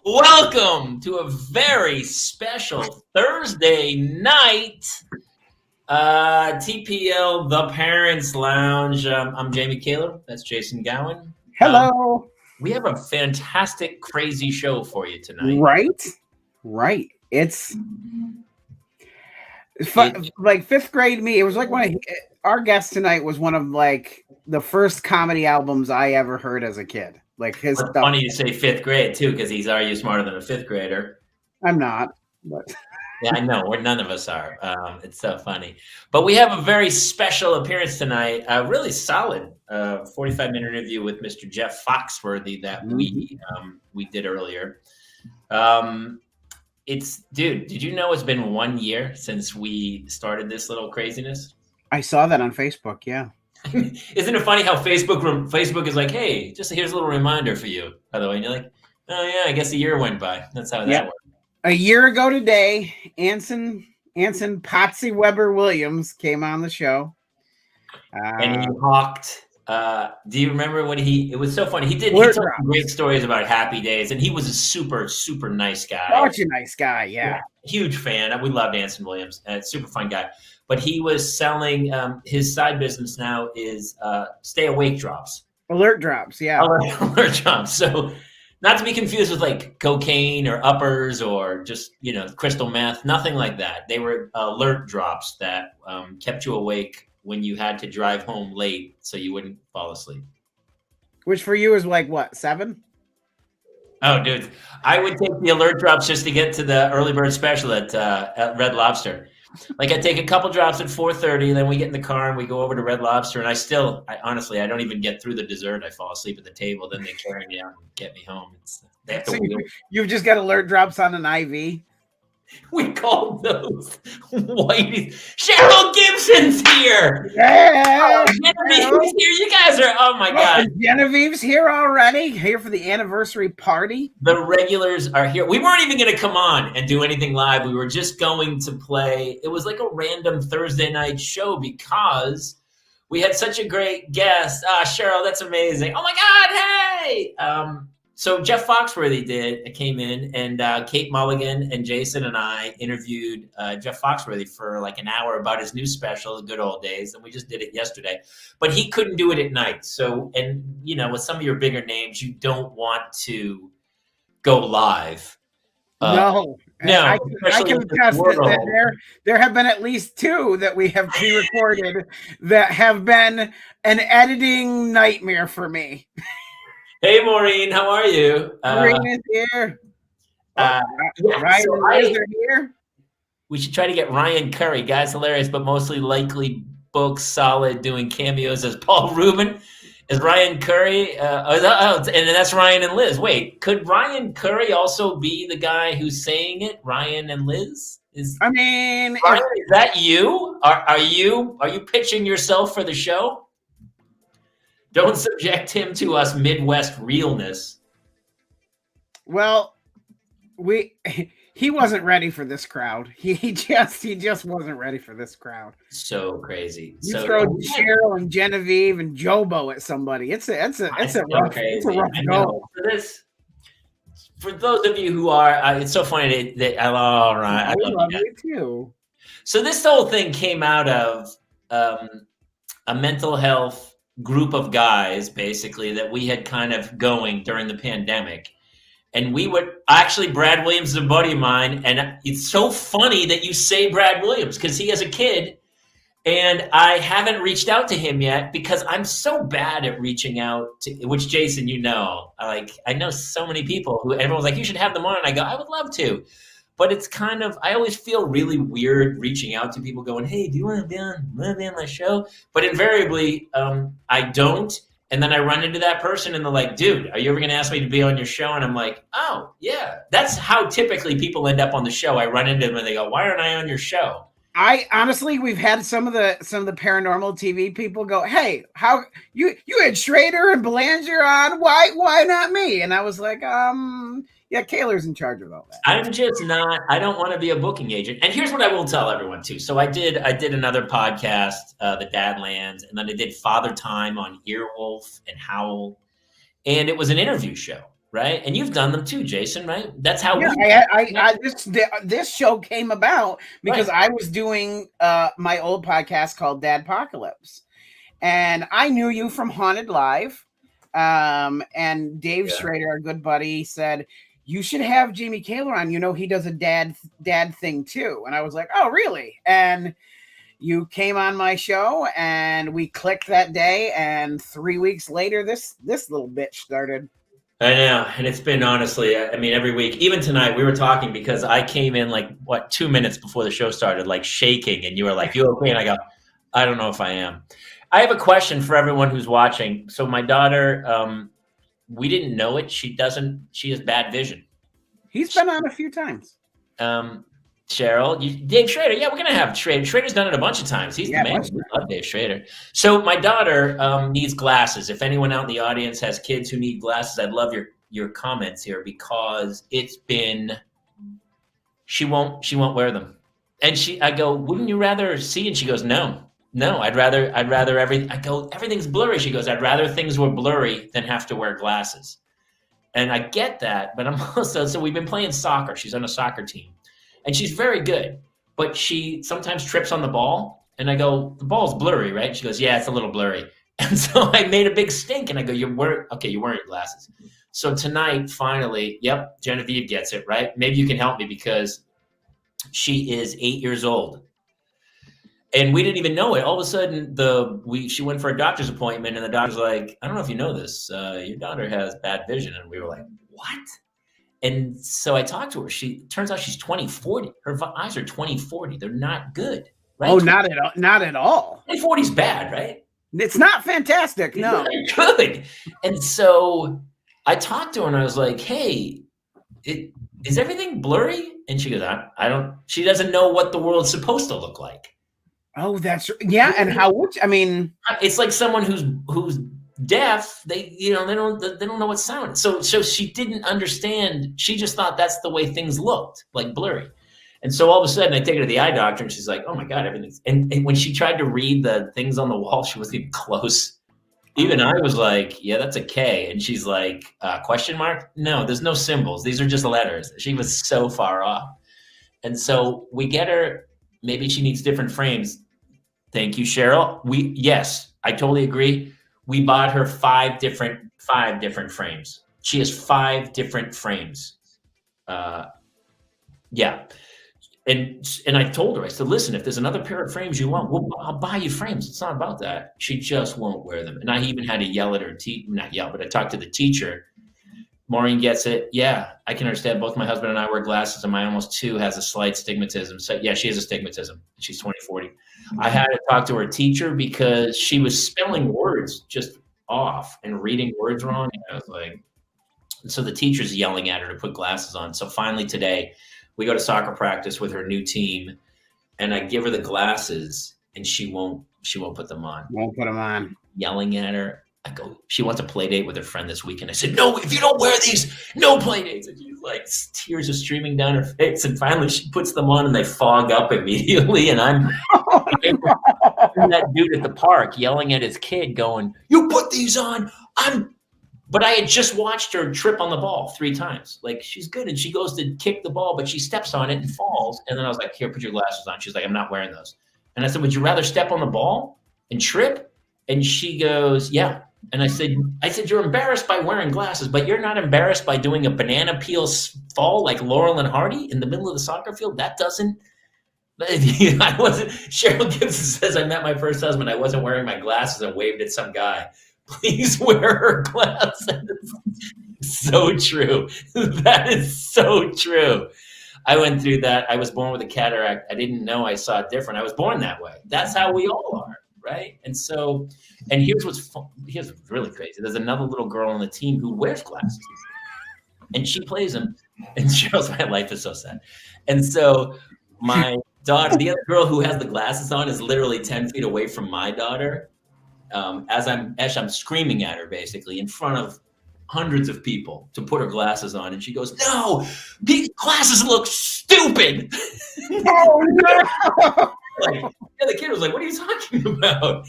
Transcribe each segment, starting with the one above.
Welcome to a very special Thursday night TPL The Parents Lounge. I'm Jamie Kaler. That's Jason Gowin. Hello. We have a fantastic, crazy show for you tonight. Right. It's like fifth grade me. It was like our guest tonight was one of like the first comedy albums I ever heard as a kid. Like his stuff. Funny you say fifth grade too, because he's already smarter than a fifth grader. I'm not, but yeah, I know. None of us are. It's so funny. But we have a very special appearance tonight. A really solid 45-minute interview with Mr. Jeff Foxworthy that we did earlier. Did you know it's been 1 year since we started this little craziness? I saw that on Facebook. Yeah. Isn't it funny how Facebook is like, hey, just here's a little reminder for you, by the way. And you're like, oh, yeah, I guess a year went by. That's how that worked. A year ago today, Anson Potsy Weber Williams came on the show. And he talked. Do you remember when it was so funny. He told great stories about Happy Days, and he was a super, super nice guy. Such a nice guy, yeah. Huge fan. We loved Anson Williams. Super fun guy. But he was selling his side business now is stay awake drops. Alert drops, yeah. Alert drops. So not to be confused with like cocaine or uppers or just, crystal meth, nothing like that. They were alert drops that kept you awake when you had to drive home late so you wouldn't fall asleep. Which for you is like what, 7? Oh, dude. I would take the alert drops just to get to the early bird special at Red Lobster. Like I take a couple drops at 4:30, then we get in the car and we go over to Red Lobster. And I honestly don't even get through the dessert. I fall asleep at the table. Then they carry me out and get me home. They have to you've just got alert drops on an IV. We called those whiteies. Cheryl Gibson's here. Yeah. Genevieve's here. You guys are, oh my God. Genevieve's here already, here for the anniversary party. The regulars are here. We weren't even going to come on and do anything live. We were just going to play. It was like a random Thursday night show because we had such a great guest. Cheryl, that's amazing. Oh my God, hey. So Jeff Foxworthy came in, and Kate Mulligan and Jason and I interviewed Jeff Foxworthy for like an hour about his new special, The Good Old Days, and we just did it yesterday. But he couldn't do it at night. So, and with some of your bigger names, you don't want to go live. No. I can attest that there have been at least 2 that we have pre-recorded that have been an editing nightmare for me. Hey, Maureen, how are you? Maureen is here. Ryan and Liz are here. We should try to get Ryan Curry. Guy's hilarious, but mostly likely books, solid, doing cameos as Paul Rubin. Is Ryan Curry? And that's Ryan and Liz. Wait, could Ryan Curry also be the guy who's saying it? Ryan and Liz? Ryan, is that you? Are you pitching yourself for the show? Don't subject him to us Midwest realness. Well, he wasn't ready for this crowd. He just wasn't ready for this crowd. So crazy. You throw Cheryl and Genevieve and Jobo at somebody. It's a rough go. For those of you who are, it's so funny that I love you too. So this whole thing came out of a mental health group of guys, basically, that we had kind of going during the pandemic. And we would actually, Brad Williams is a buddy of mine. And it's so funny that you say Brad Williams because he has a kid. And I haven't reached out to him yet because I'm so bad at reaching out to, which Jason, I know so many people who everyone's like, you should have them on. And I go, I would love to. But it's kind of, I always feel really weird reaching out to people going, hey, do you want to be on my show? But invariably, I don't. And then I run into that person and they're like, dude, are you ever going to ask me to be on your show? And I'm like, oh, yeah. That's how typically people end up on the show. I run into them and they go, why aren't I on your show? I honestly, we've had some of the paranormal TV people go, hey, how you had Schrader and Belanger on? Why not me? And I was like, yeah, Kaler's in charge of all that. I'm just not. I don't want to be a booking agent. And here's what I will tell everyone too. So I did another podcast, the Dadlands, and then I did Father Time on Earwolf and Howl, and it was an interview show. Right. And you've done them too, Jason, right? That's how this show came about because I was doing my old podcast called Dadpocalypse. And I knew you from Haunted Live. And Dave Schrader, our good buddy, said, you should have Jamie Kaler on. You know, he does a dad thing too. And I was like, oh, really? And you came on my show and we clicked that day. And 3 weeks later, this little bitch started. I know. And it's been honestly, I mean, every week, even tonight, we were talking because I came in 2 minutes before the show started, shaking. And you were like, you okay? And I go, I don't know if I am. I have a question for everyone who's watching. So my daughter, we didn't know it. She has bad vision. He's been on a few times. Cheryl, Dave Schrader. Yeah, we're going to have Schrader. Schrader's done it a bunch of times. He's the man. We love Dave Schrader. So my daughter needs glasses. If anyone out in the audience has kids who need glasses, I'd love your comments here because she won't wear them. And I go, wouldn't you rather see? And she goes, no, I'd rather everything. I go, everything's blurry. She goes, I'd rather things were blurry than have to wear glasses. And I get that, but I'm also, so we've been playing soccer. She's on a soccer team. And she's very good, but she sometimes trips on the ball. And I go, the ball's blurry, right? She goes, yeah, it's a little blurry. And so I made a big stink. And I go, you're wearing your glasses. So tonight, finally, yep, Genevieve gets it, right? Maybe you can help me because she is 8 years old. And we didn't even know it. All of a sudden, she went for a doctor's appointment. And the doctor's like, I don't know if you know this. Your daughter has bad vision. And we were like, what? And so I talked to her. Turns out she's 20/40. Her eyes are 20/40. They're not good. Right? Oh, not at all. 20/40 is bad, right? It's not fantastic. No. It's not good. And so I talked to her and I was like, hey, is everything blurry? And she goes, I don't, she doesn't know what the world's supposed to look like. Oh, and how would I mean, it's like someone who's deaf, they don't know what sound. So she didn't understand. She just thought that's the way things looked, like blurry. And so all of a sudden I take her to the eye doctor and she's like, oh my God, everything's, and when she tried to read the things on the wall, she wasn't even close. Even I was like, yeah, that's a K. And she's like, question mark? No, there's no symbols. These are just letters. She was so far off. And so we get her, maybe she needs different frames. Thank you, Cheryl. Yes, I totally agree. We bought her five different frames. She has 5 different frames. Yeah. And I told her, I said, listen, if there's another pair of frames you want, I'll buy you frames. It's not about that. She just won't wear them. And I even had to yell at her, not yell, but I talked to the teacher. Maureen gets it. Yeah, I can understand. Both my husband and I wear glasses, and my almost 2 has a slight stigmatism. So yeah, she has astigmatism. She's 20/40. I had to talk to her teacher because she was spelling words just off and reading words wrong. And I was like, so the teacher's yelling at her to put glasses on. So finally today, we go to soccer practice with her new team, and I give her the glasses, and she won't put them on. Won't put them on. Yelling at her. I go, she wants a play date with her friend this weekend. I said, no, if you don't wear these, no play dates. And she's like, tears are streaming down her face. And finally she puts them on and they fog up immediately. And I'm that dude at the park yelling at his kid going, you put these on. But I had just watched her trip on the ball 3 times. Like, she's good. And she goes to kick the ball, but she steps on it and falls. And then I was like, here, put your glasses on. She's like, I'm not wearing those. And I said, would you rather step on the ball and trip? And she goes, yeah. And I said, you're embarrassed by wearing glasses, but you're not embarrassed by doing a banana peel fall like Laurel and Hardy in the middle of the soccer field? That doesn't. I wasn't. Cheryl Gibson says, I met my first husband. I wasn't wearing my glasses and waved at some guy. Please wear her glasses. So true. That is so true. I went through that. I was born with a cataract. I didn't know I saw it different. I was born that way. That's how we all are, right? And so, and here's what's really crazy. There's another little girl on the team who wears glasses, and she plays them. And Cheryl's, my life is so sad. And so my daughter, the other girl who has the glasses on, is literally 10 feet away from my daughter. As I'm screaming at her, basically in front of hundreds of people, to put her glasses on, and she goes, "No, these glasses look stupid." Oh no! The kid was like, "What are you talking about?"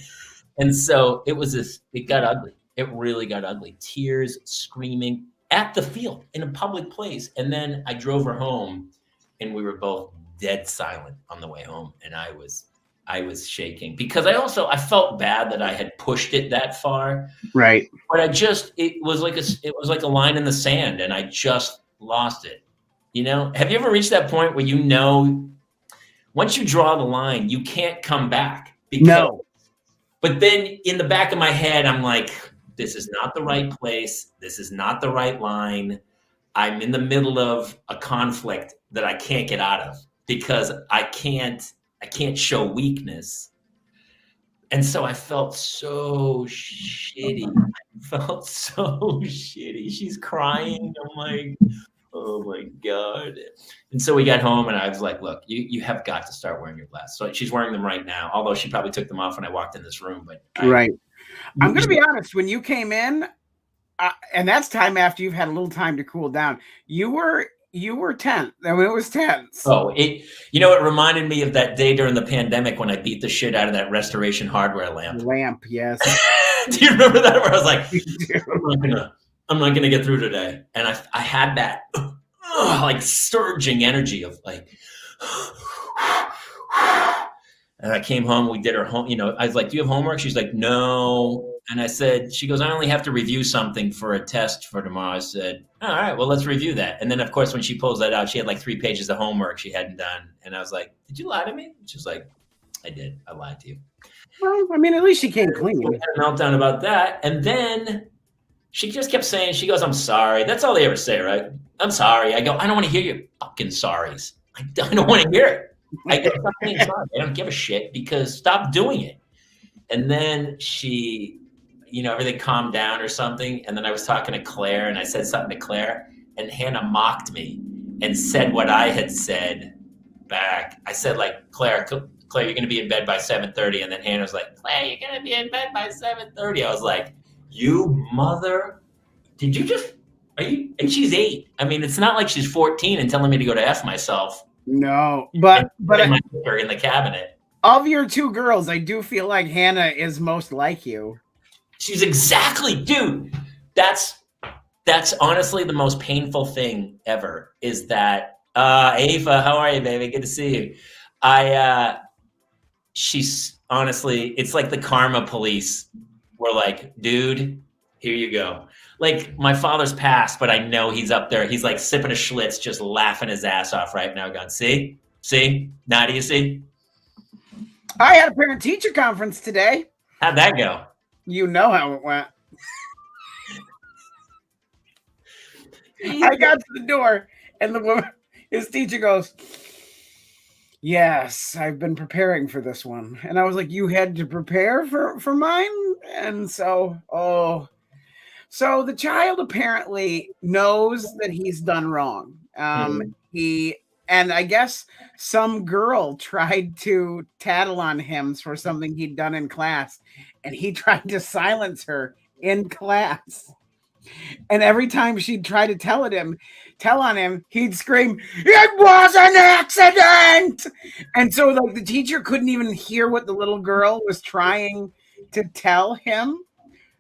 And so it got ugly. It really got ugly. Tears, screaming at the field in a public place. And then I drove her home, and we were both dead silent on the way home. And I was shaking because I felt bad that I had pushed it that far. Right. But it was like a line in the sand, and I just lost it. Have you ever reached that point where once you draw the line, you can't come back? No. But then in the back of my head, I'm like, this is not the right place. This is not the right line. I'm in the middle of a conflict that I can't get out of because I can't show weakness. And so I felt so shitty. She's crying. I'm like, oh my God. And so we got home, and I was like, look, you have got to start wearing your glasses. So she's wearing them right now, although she probably took them off when I walked in this room. But right. I'm going to be honest. When you came in, and that's time after you've had a little time to cool down, you were tense. I mean, it was tense. Oh, it reminded me of that day during the pandemic when I beat the shit out of that Restoration Hardware lamp. Yes. Do you remember that? Where I was like, I'm not gonna get through today. And I had that like surging energy of like, and I came home, we did our home, I was like, do you have homework? She's like, no. And I said, she goes, I only have to review something for a test for tomorrow. I said, all right, well, let's review that. And then, of course, when she pulls that out, she had like 3 pages of homework she hadn't done. And I was like, did you lie to me? She was like, I did. I lied to you. Well, I mean, at least she came clean. We had a meltdown about that. And then she just kept saying, she goes, I'm sorry. That's all they ever say, right? I'm sorry. I go, I don't want to hear your fucking sorries. I don't want to hear it. I go, stop being sorry. I don't give a shit because stop doing it. And then she... everything calmed down or something. And then I was talking to Claire, and I said something to Claire, and Hannah mocked me and said what I had said back. I said, like, Claire, you're going to be in bed by 7:30. And then Hannah was like, Claire, you're going to be in bed by 7:30. I was like, you mother, did you just, and she's 8. I mean, it's not like she's 14 and telling me to go to F myself. No, but her in the cabinet. Of your 2 girls, I do feel like Hannah is most like you. She's exactly, dude. That's honestly the most painful thing ever is that, Ava, how are you, baby? Good to see you. She's honestly, it's like the karma police were like, dude, here you go. Like my father's passed, but I know he's up there. He's like sipping a Schlitz, just laughing his ass off right now going, see? Now do you see? I had a parent-teacher conference today. How'd that go? You know how it went. I got to the door, and the woman, his teacher goes, yes, I've been preparing for this one. And I was like, you had to prepare for mine? And so the child apparently knows that he's done wrong. And I guess some girl tried to tattle on him for something he'd done in class, and he tried to silence her in class. And every time she'd try to tell on him, he'd scream, "It was an accident!" And so like the teacher couldn't even hear what the little girl was trying to tell him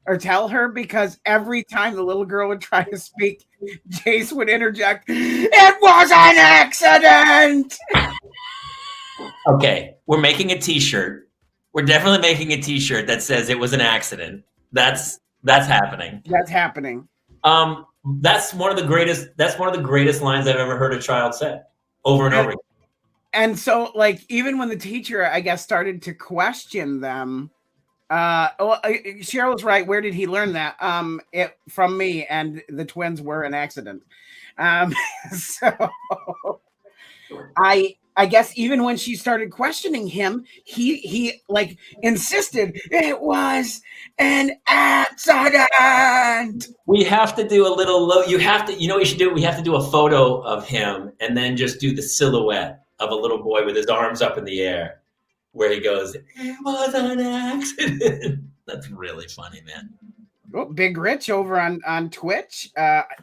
or tell her, because every time the little girl would try to speak, Jace would interject, "It was an accident!" Okay, we're making a t-shirt. We're definitely making a t-shirt that says it was an accident. That's That's happening. That's happening. That's one of the greatest. That's one of the greatest lines I've ever heard a child say over and over again. And so, like, even when the teacher, I guess, started to question them, Cheryl's right. Where did he learn that? It from me, and the twins were an accident. So I guess even when she started questioning him, he like insisted it was an accident. We have to do a little you have to, you know what you should do? We have to do a photo of him and then just do the silhouette of a little boy with his arms up in the air where he goes, it was an accident. That's really funny, man. Oh, Big Rich over on Twitch.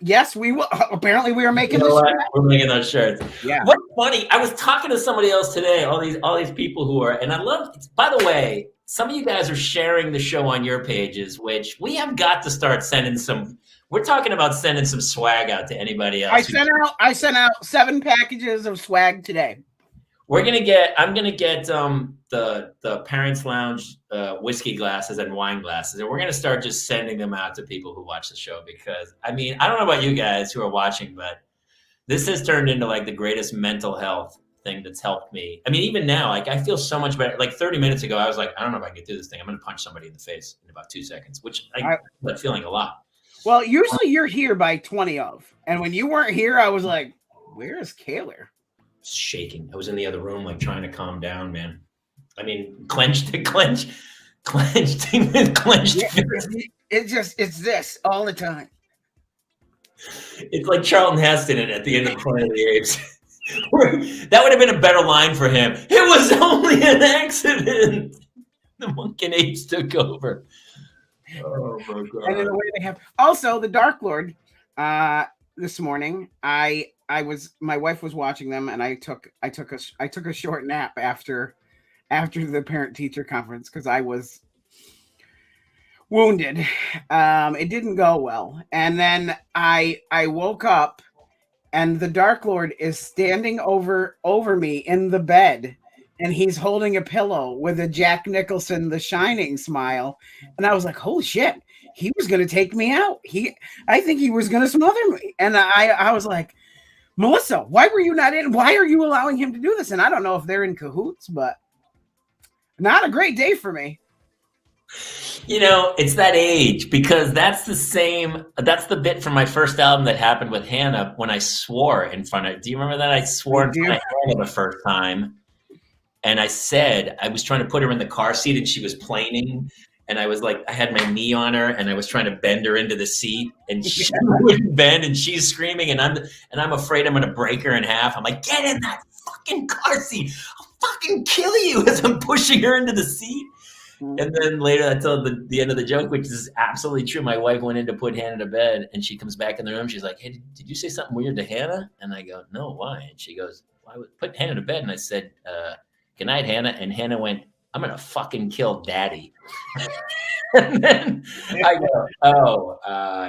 Yes, we will. Apparently, we are making We're making those shirts. Yeah. What's funny? I was talking to somebody else today. All these people who are, and I love. By the way, some of you guys are sharing the show on your pages, which we have got to start sending some. We're talking about sending some swag out to anybody else. I sent out 7 packages of swag today. I'm gonna get the Parents Lounge whiskey glasses and wine glasses, and we're gonna start just sending them out to people who watch the show, because I mean, I don't know about you guys who are watching, but this has turned into like the greatest mental health thing that's helped me. I mean, even now, like I feel so much better. Like 30 minutes ago, I was like, I don't know if I can get through this thing. I'm gonna punch somebody in the face in about 2 seconds, which I'm feeling a lot. Well, usually you're here by 20 of, and when you weren't here, I was like, where is Kaler? Shaking. I was in the other room, like trying to calm down, man. I mean, clenched. Yeah, it's this all the time. It's like Charlton Heston at the end of Planet of the Apes. That would have been a better line for him. It was only an accident. The Monkey and Apes took over. Oh my God. And in a way they have. Also, the Dark Lord. This morning, my wife was watching them, and I took a short nap after the parent teacher conference because I was wounded. It didn't go well, and then I woke up, and the Dark Lord is standing over me in the bed, and he's holding a pillow with a Jack Nicholson The Shining smile, and I was like, holy shit. He was going to take me out. I think he was going to smother me. And I was like, Melissa, why were you not in? Why are you allowing him to do this? And I don't know if they're in cahoots, but not a great day for me. You know, it's that age, because that's the bit from my first album that happened with Hannah when I swore in front of, do you remember that? I swore in front of Hannah the first time. And I said, I was trying to put her in the car seat and she was planing. And I was like, I had my knee on her, and I was trying to bend her into the seat, and she wouldn't bend, and she's screaming, and I'm afraid I'm going to break her in half. I'm like, get in that fucking car seat! I'll fucking kill you as I'm pushing her into the seat. And then later, I told the end of the joke, which is absolutely true. My wife went in to put Hannah to bed, and she comes back in the room. She's like, hey, did you say something weird to Hannah? And I go, no, why? And she goes, well, I would put Hannah to bed, and I said, good night, Hannah. And Hannah went, I'm going to fucking kill daddy. And then I go,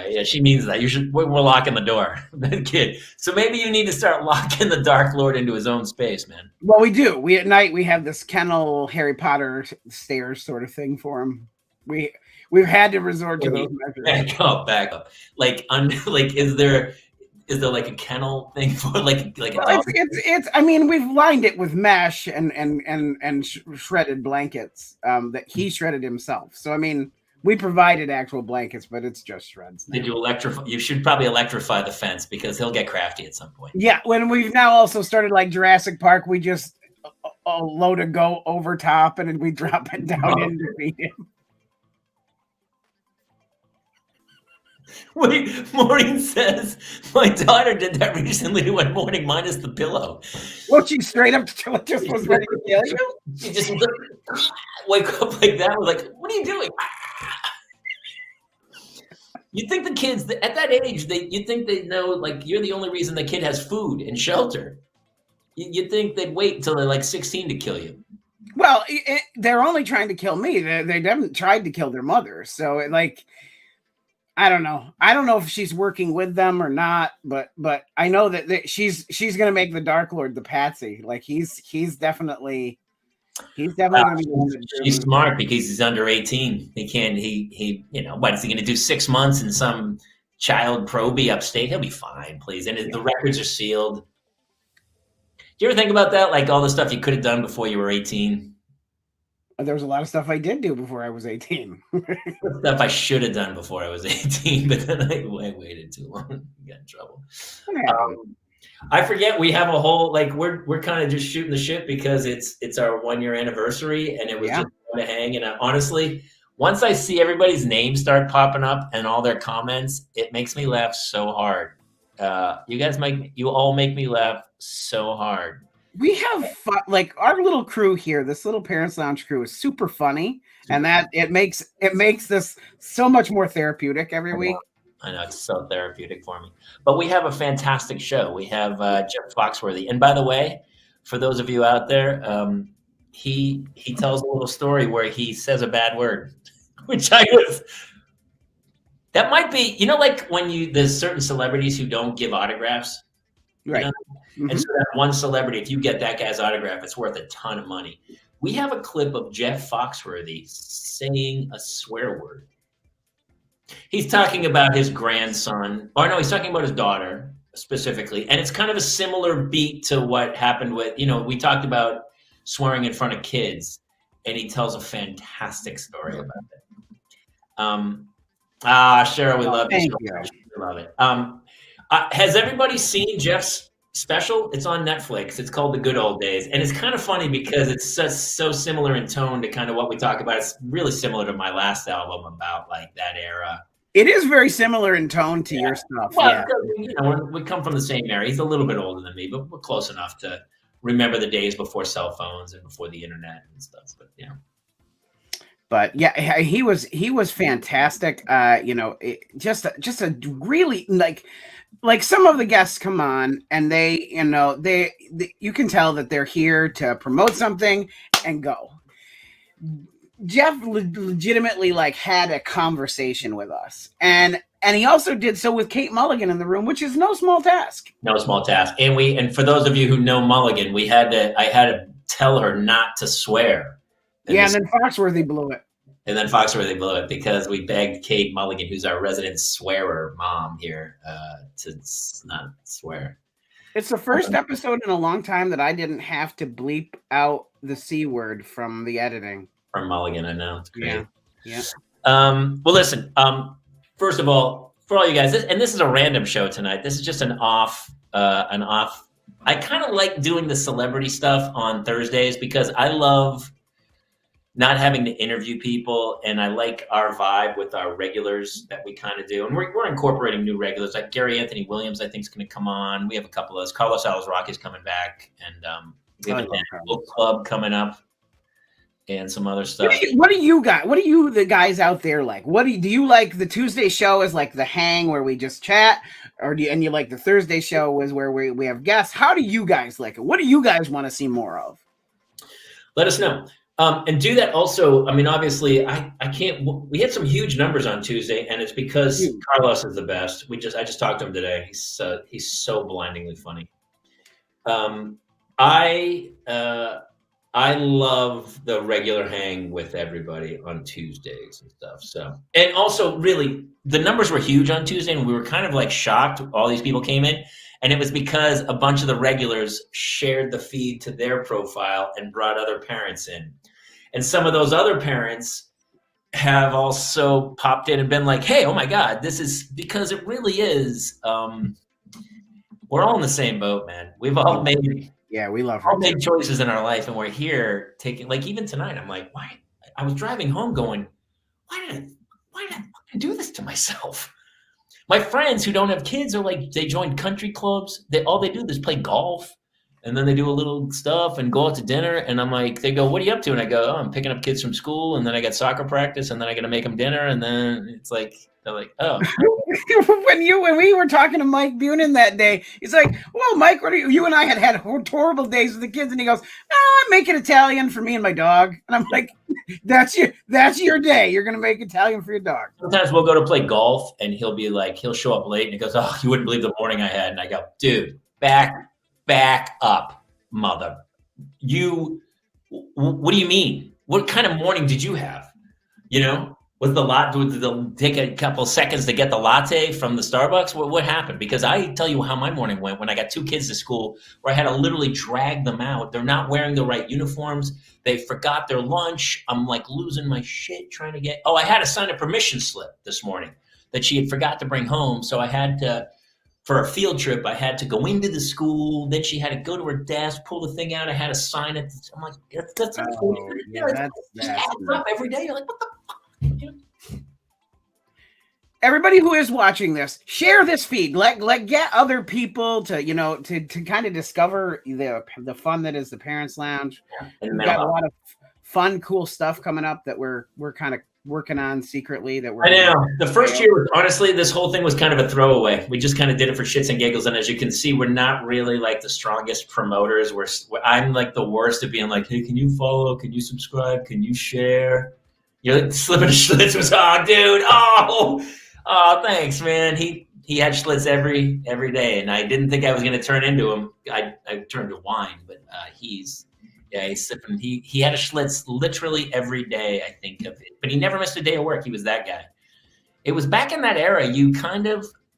yeah, she means that. We're locking the door. That kid. So maybe you need to start locking the Dark Lord into his own space, man. Well, we do. At night, we have this kennel Harry Potter stairs sort of thing for him. We've had to resort to those measures. Back up. Like, is there like a kennel thing for like well, it's I mean, we've lined it with mesh and shredded blankets that he shredded himself. So I mean, we provided actual blankets, but it's just shreds. Did you electrify? You should probably electrify the fence, because he'll get crafty at some point. Yeah, when we've now also started like Jurassic Park, we just load a go over top and then we drop it down in to feed him. Wait, Maureen says, my daughter did that recently one morning minus the pillow. Well, she straight up just was ready to kill you? She just wake up like that. We're like, what are you doing? You think the kids, at that age, you think they know, like, you're the only reason the kid has food and shelter. You'd think they'd wait until they're like 16 to kill you. Well, they're only trying to kill me. They haven't tried to kill their mother. So, like... I don't know. I don't know if she's working with them or not, but I know that she's going to make the Dark Lord the patsy. Like he's definitely He's definitely going to be the one that He's smart because he's under 18. He can't. He. What is he going to do? 6 months in some child probie upstate? He'll be fine, please. And the records are sealed. Do you ever think about that? Like all the stuff you could have done before you were 18? There was a lot of stuff I did do before I was 18. Stuff I should have done before I was 18, but then I waited too long. Got in trouble. I forget we have a whole we're kind of just shooting the shit because it's our 1 year anniversary and it was just fun to hang. And honestly, once I see everybody's names start popping up and all their comments, it makes me laugh so hard. You all make me laugh so hard. We have fun, like our little crew here. This little Parents Lounge crew is super funny, and that it makes this so much more therapeutic every week. I know it's so therapeutic for me. But we have a fantastic show. We have Jeff Foxworthy, and by the way, for those of you out there, he tells a little story where he says a bad word, which that might be, like when there's certain celebrities who don't give autographs. Right. And so that one celebrity, if you get that guy's autograph, it's worth a ton of money. We have a clip of Jeff Foxworthy saying a swear word. He's talking about his grandson, or no, he's talking about his daughter specifically. And it's kind of a similar beat to what happened with, we talked about swearing in front of kids, and he tells a fantastic story about it. Cheryl, we love Thank you. you. We love it. Has everybody seen Jeff's special? It's on Netflix. It's called The Good Old Days. And it's kind of funny because it's so similar in tone to kind of what we talk about. It's really similar to my last album about like that era. It is very similar in tone to your stuff. Well, because, we come from the same era. He's a little bit older than me, but we're close enough to remember the days before cell phones and before the internet and stuff. But he was fantastic. Just a really like some of the guests come on and they you can tell that they're here to promote something and go. Jeff legitimately had a conversation with us, and he also did so with Kate Mulligan in the room, which is no small task. No small task. And for those of you who know Mulligan, I had to tell her not to swear. And then Foxworthy blew it. And then Foxworthy blew it because we begged Kate Mulligan, who's our resident swearer mom here, to not swear. It's the first episode in a long time that I didn't have to bleep out the C word from the editing. From Mulligan, I know. It's great. Yeah. Well, listen, first of all, for all you guys, this is a random show tonight. This is just an off. I kind of like doing the celebrity stuff on Thursdays because I love not having to interview people, and I like our vibe with our regulars that we kind of do. And we're incorporating new regulars, like Gary Anthony Williams, I think, is going to come on. We have a couple of those. Carlos Alvarez is coming back, and we have a book club coming up, and some other stuff. What do you the guys out there like? Do you like the Tuesday show as like the hang where we just chat, or do you like the Thursday show is where we have guests? How do you guys like it? What do you guys want to see more of? Let us know. And do that also. I mean, obviously, I can't. We had some huge numbers on Tuesday, and it's because Carlos is the best. I just talked to him today. He's so blindingly funny. I love the regular hang with everybody on Tuesdays and stuff. So, and also, really, the numbers were huge on Tuesday, and we were kind of like shocked. All these people came in. And it was because a bunch of the regulars shared the feed to their profile and brought other parents in. And some of those other parents have also popped in and been like, hey, oh my God, this is because it really is. We're all in the same boat, man. We've all made made choices in our life, and we're here taking, like, even tonight, I'm like, why? I was driving home going, why did I fucking do this to myself? My friends who don't have kids are like, they joined country clubs. All they do is play golf, and then they do a little stuff and go out to dinner. And I'm like, they go, what are you up to? And I go, oh, I'm picking up kids from school, and then I got soccer practice, and then I got to make them dinner. And then it's like, they're like, oh. when we were talking to Mike Bunin that day, he's like, well, Mike, what are you and I had horrible days with the kids. And he goes, I'm making Italian for me and my dog. And I'm like, that's your day. You're going to make Italian for your dog. Sometimes we'll go to play golf, and he'll show up late, and he goes, oh, you wouldn't believe the morning I had. And I go, dude, back up, mother. You What do you mean? What kind of morning did you have? Was the take a couple seconds to get the latte from the Starbucks? What happened? Because I tell you how my morning went when I got 2 kids to school, where I had to literally drag them out. They're not wearing the right uniforms. They forgot their lunch. I'm like losing my shit trying to get. Oh, I had to sign a permission slip this morning that she had forgot to bring home. So I had to, for a field trip, I had to go into the school. Then she had to go to her desk, pull the thing out. I had to sign it. I'm like, that's up every day. You're like, what the fuck? Everybody who is watching this, share this feed. Let get other people to to kind of discover the fun that is the Parents Lounge. We've got a lot of fun, cool stuff coming up that we're kind of working on secretly. I know the first year was, honestly, this whole thing was kind of a throwaway. We just kind of did it for shits and giggles, and as you can see, we're not really like the strongest promoters. I'm like the worst at being like, hey, can you follow? Can you subscribe? Can you share? You're like, slipping Schlitz was, oh, dude, oh, thanks, man. He had Schlitz every day, and I didn't think I was going to turn into him. I turned to wine, but he's sipping. He had a Schlitz literally every day, I think of it, but he never missed a day of work. He was that guy. It was back in that era.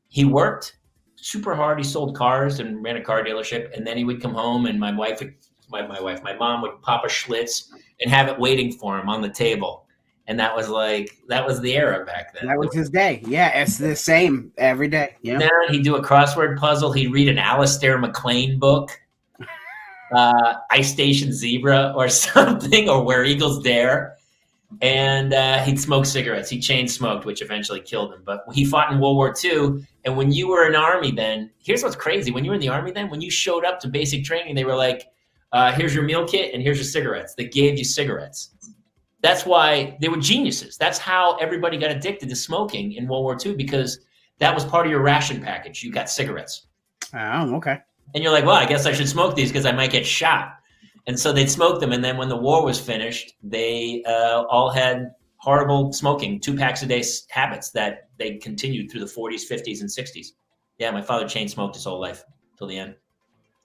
He worked super hard. He sold cars and ran a car dealership, and then he would come home, and my mom would pop a Schlitz and have it waiting for him on the table. And that was the era back then. That was his day. Yeah, it's the same every day. Yeah. Now he'd do a crossword puzzle. He'd read an Alistair MacLean book, Ice Station Zebra or something, or Where Eagles Dare. And he'd smoke cigarettes. He chain smoked, which eventually killed him. But he fought in World War II. And when you were in Army then, here's what's crazy. When you were in the Army then, when you showed up to basic training, they were like, here's your meal kit and here's your cigarettes. They gave you cigarettes. That's why they were geniuses. That's how everybody got addicted to smoking in World War II, because that was part of your ration package. You got cigarettes. Oh, okay. And you're like, well, I guess I should smoke these because I might get shot. And so they'd smoke them. And then when the war was finished, they all had horrible smoking, 2 packs a day habits that they continued through the 40s, 50s, and 60s. Yeah, my father chain smoked his whole life till the end.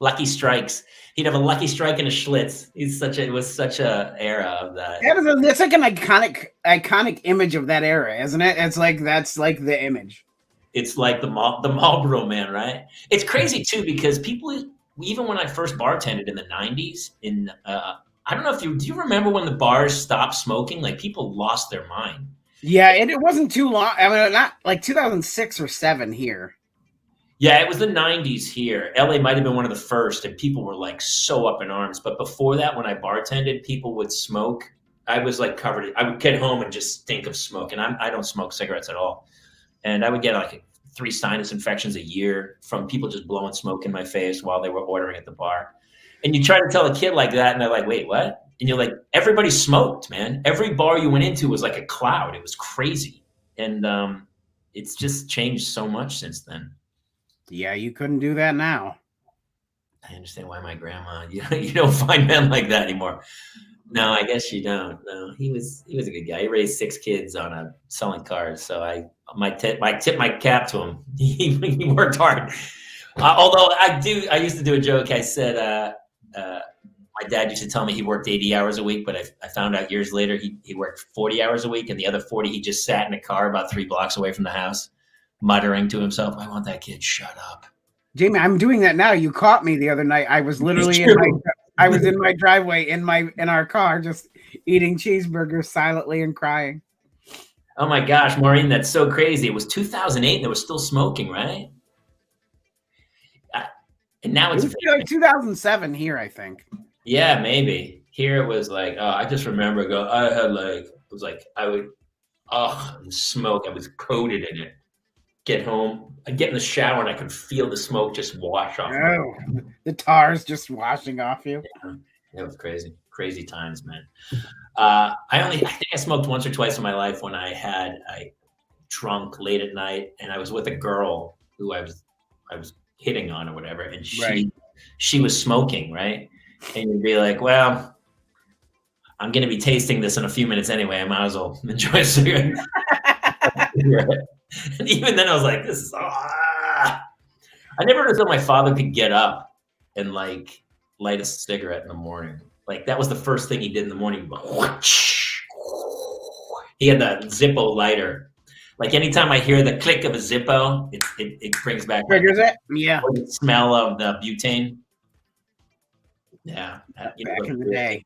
Lucky Strikes. He'd have a Lucky Strike and a Schlitz. It was such a era of that. That's like an iconic image of that era, isn't it? It's like that's like the image. It's like the Marlboro Man, right? It's crazy too, because people, even when I first bartended in the 90s, I don't know if do you remember when the bars stopped smoking? Like people lost their mind. Yeah, it wasn't too long. I mean, not like 2006 or 7 here. Yeah, it was the 90s here. LA might have been one of the first, and people were like so up in arms. But before that, when I bartended, people would smoke. I was like covered. I would get home and just stink of smoke. And I don't smoke cigarettes at all. And I would get like 3 sinus infections a year from people just blowing smoke in my face while they were ordering at the bar. And you try to tell a kid like that, and they're like, wait, what? And you're like, everybody smoked, man. Every bar you went into was like a cloud. It was crazy. And it's just changed so much since then. Yeah, you couldn't do that now. I understand why my grandma, you don't find men like that anymore. No, I guess you don't. No, he was a good guy. He raised 6 kids on selling cars. So I tip my cap to him. He worked hard. Although I used to do a joke. I said, my dad used to tell me he worked 80 hours a week, but I found out years later he worked 40 hours a week, and the other 40 he just sat in a car about 3 blocks away from the house, muttering to himself, I want that kid shut up. Jamie, I'm doing that now. You caught me the other night. I was literally in my driveway in our car, just eating cheeseburgers silently and crying. Oh my gosh, Maureen, that's so crazy. It was 2008 and they were still smoking, right? And now it's like 2007 here, I think. Yeah, maybe. Here it was like, I just remember I would smoke. I was coated in it. Get home, I'd get in the shower and I could feel the smoke just wash off. Oh, the tar's just washing off you. Yeah, it was crazy times, man. I think I smoked once or twice in my life when I drunk late at night and I was with a girl who I was hitting on or whatever, and she was smoking, right? And you'd be like, well, I'm going to be tasting this in a few minutes anyway. I might as well enjoy a cigarette. And even then I was like, this is I never understood my father could get up and like light a cigarette in the morning. Like that was the first thing he did in the morning. He had the Zippo lighter. Like anytime I hear the click of a Zippo, it brings back Triggers it. Yeah. the smell of the butane. Yeah, Back in the day.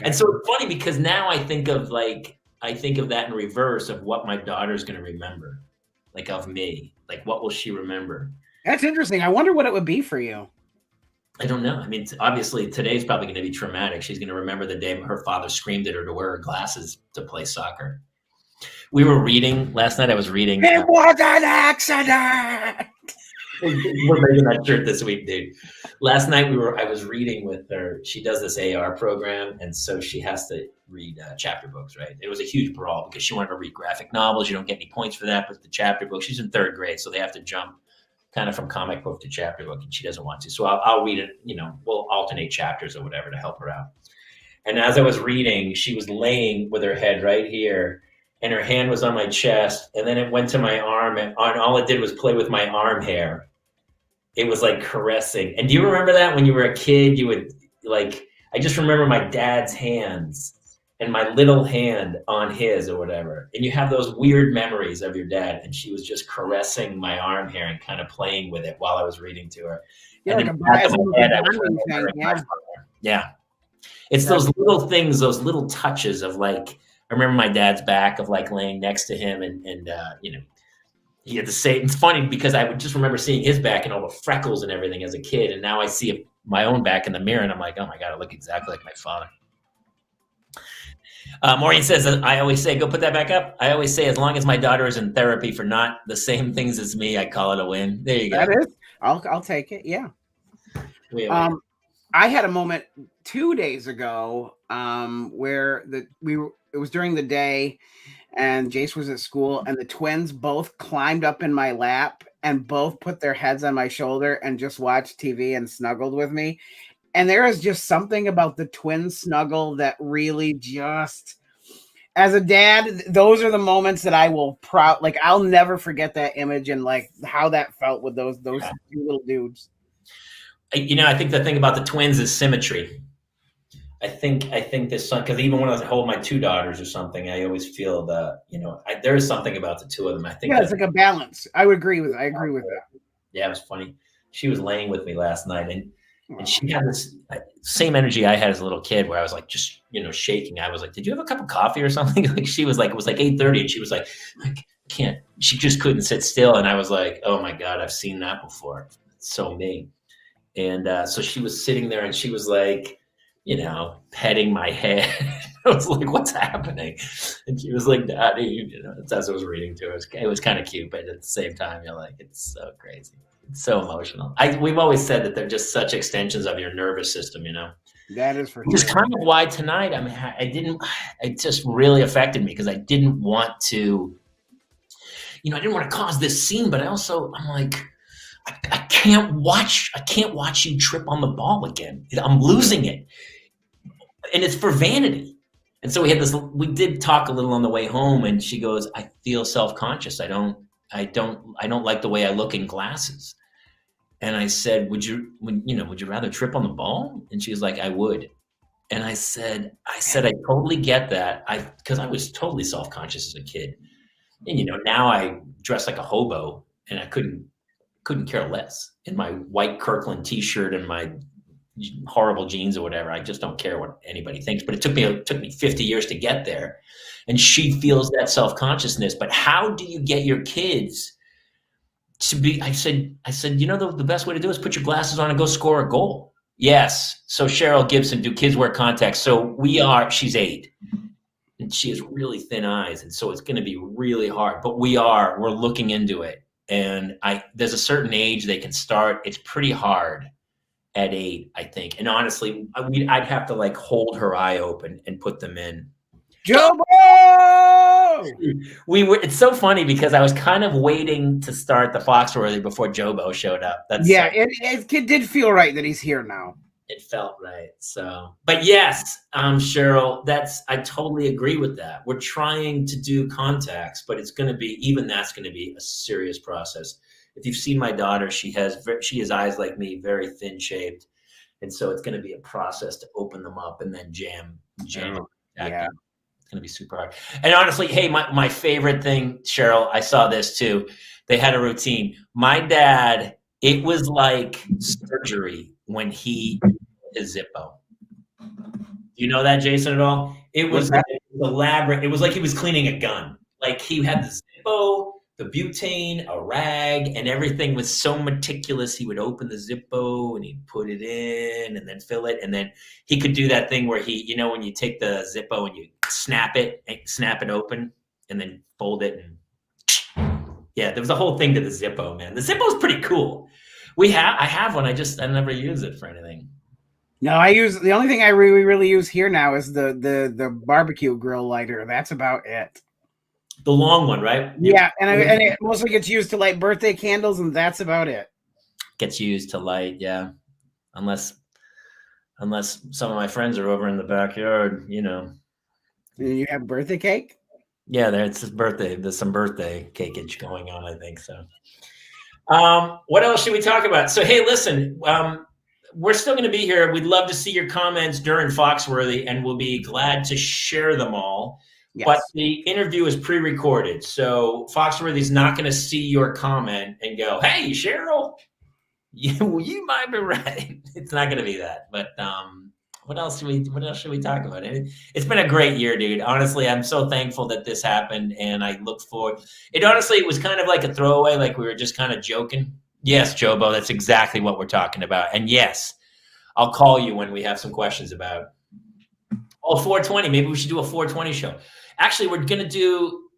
And so it's funny because now I think of that in reverse of what my daughter's going to remember, like of me. Like what will she remember? That's interesting. I wonder what it would be for you. I don't know. I mean, obviously today's probably going to be traumatic. She's going to remember the day her father screamed at her to wear her glasses to play soccer. We were reading last night. I was reading. It was an accident. We're making that shirt this week, dude. Last night I was reading with her. She does this AR program, and so she has to read chapter books, right? It was a huge brawl because she wanted to read graphic novels. You don't get any points for that, but the chapter book, she's in 3rd grade, so they have to jump kind of from comic book to chapter book, and she doesn't want to. So I'll read it, we'll alternate chapters or whatever to help her out. And as I was reading, she was laying with her head right here, and her hand was on my chest, and then it went to my arm, and all it did was play with my arm hair. It was like caressing. And do you remember that when you were a kid? You would I just remember my dad's hands and my little hand on his or whatever. And you have those weird memories of your dad. And she was just caressing my arm hair and kind of playing with it while I was reading to her. Yeah, and yeah. It's those little things, those little touches of I remember my dad's back of laying next to him and he had the same. It's funny because I would just remember seeing his back and all the freckles and everything as a kid, and now I see my own back in the mirror, and I'm like, oh my god, I look exactly like my father. Maureen says, I always say, go put that back up. I always say, as long as my daughter is in therapy for not the same things as me, I call it a win. There you go. That is. I'll take it. Yeah. I had a moment 2 days ago where it was during the day. And Jace was at school, and the twins both climbed up in my lap and both put their heads on my shoulder and just watched TV and snuggled with me. And there is just something about the twin snuggle that really just, as a dad, those are the moments that I will I'll never forget that image and how that felt with those two little dudes. I think the thing about the twins is symmetry. I think this son, because even when I hold my 2 daughters or something, I always feel there is something about the 2 of them. I think it's like a balance. I agree with that. Yeah, it was funny. She was laying with me last night, and she had this same energy I had as a little kid, where I was just shaking. I was like, "Did you have a cup of coffee or something?" She was like, it was 8:30, and she was like, "I can't." She just couldn't sit still, and I was like, "Oh my god, I've seen that before." It's so me. And so she was sitting there, and she was like, petting my head. I was like, what's happening? And she was like, Daddy, it's as I was reading to her. It was kind of cute, but at the same time, you're like, it's so crazy. It's so emotional. We've always said that they're just such extensions of your nervous system, That is for sure. Which is kind of why tonight, it just really affected me because I didn't want to, I didn't want to cause this scene, but I'm like, I can't watch you trip on the ball again. I'm losing it. And it's for vanity. And so we did talk a little on the way home, and she goes, I feel self-conscious. I don't like the way I look in glasses. And I said, would you rather trip on the ball? And she was like, I would. And I said, I totally get that. Because I was totally self-conscious as a kid. And, now I dress like a hobo, and I couldn't care less in my white Kirkland t-shirt and my horrible jeans or whatever. I just don't care what anybody thinks, but it took me 50 years to get there. And she feels that self-consciousness, but how do you get your kids to be, I said, the best way to do it is put your glasses on and go score a goal. Yes. So Cheryl Gibson, do kids wear contacts? So she's 8 and she has really thin eyes. And so it's going to be really hard, but we're looking into it. And there's a certain age they can start. It's pretty hard at 8, I think. And honestly, I'd have to hold her eye open and put them in. Jobo! It's so funny because I was kind of waiting to start the Foxworthy before Jobo showed up. It did feel right that he's here now. It felt right. So, but yes, Cheryl, I totally agree with that. We're trying to do contacts, but that's going to be a serious process. If you've seen my daughter, she has eyes like me, very thin shaped. And so it's going to be a process to open them up and then jam. Yeah. It's going to be super hard. And honestly, hey, my favorite thing, Cheryl, I saw this too. They had a routine. My dad, it was like surgery when he his Zippo. Do you know that, Jason, at all? It was like elaborate. It was like he was cleaning a gun. Like he had the Zippo, the butane, a rag, and everything was so meticulous. He would open the Zippo and he'd put it in and then fill it. And then he could do that thing where he, you know, when you take the Zippo and you snap it open and then fold it. And yeah, there was a whole thing to the Zippo, man. The Zippo is pretty cool. I have one. I never use it for anything. No, the only thing I really use here now is the barbecue grill lighter. That's about it. The long one, right? Yeah, and it mostly gets used to light birthday candles, and that's about it. Gets used to light, yeah. Unless some of my friends are over in the backyard, you know. And you have birthday cake? Yeah, it's his birthday. There's some birthday cakeage going on, I think so. What else should we talk about? So, hey, listen, we're still going to be here. We'd love to see your comments during Foxworthy, and we'll be glad to share them all. Yes. But the interview is pre-recorded, so Foxworthy's not going to see your comment and go, "Hey, Cheryl, you might be right." It's not going to be that. But what else should we talk about? It's been a great year, dude. Honestly, I'm so thankful that this happened, and I look forward. It was kind of like a throwaway, like we were just kind of joking. Yes, Jobo, that's exactly what we're talking about. And yes, I'll call you when we have some questions about. 420. Maybe we should do a 420 show. Actually, we're going to do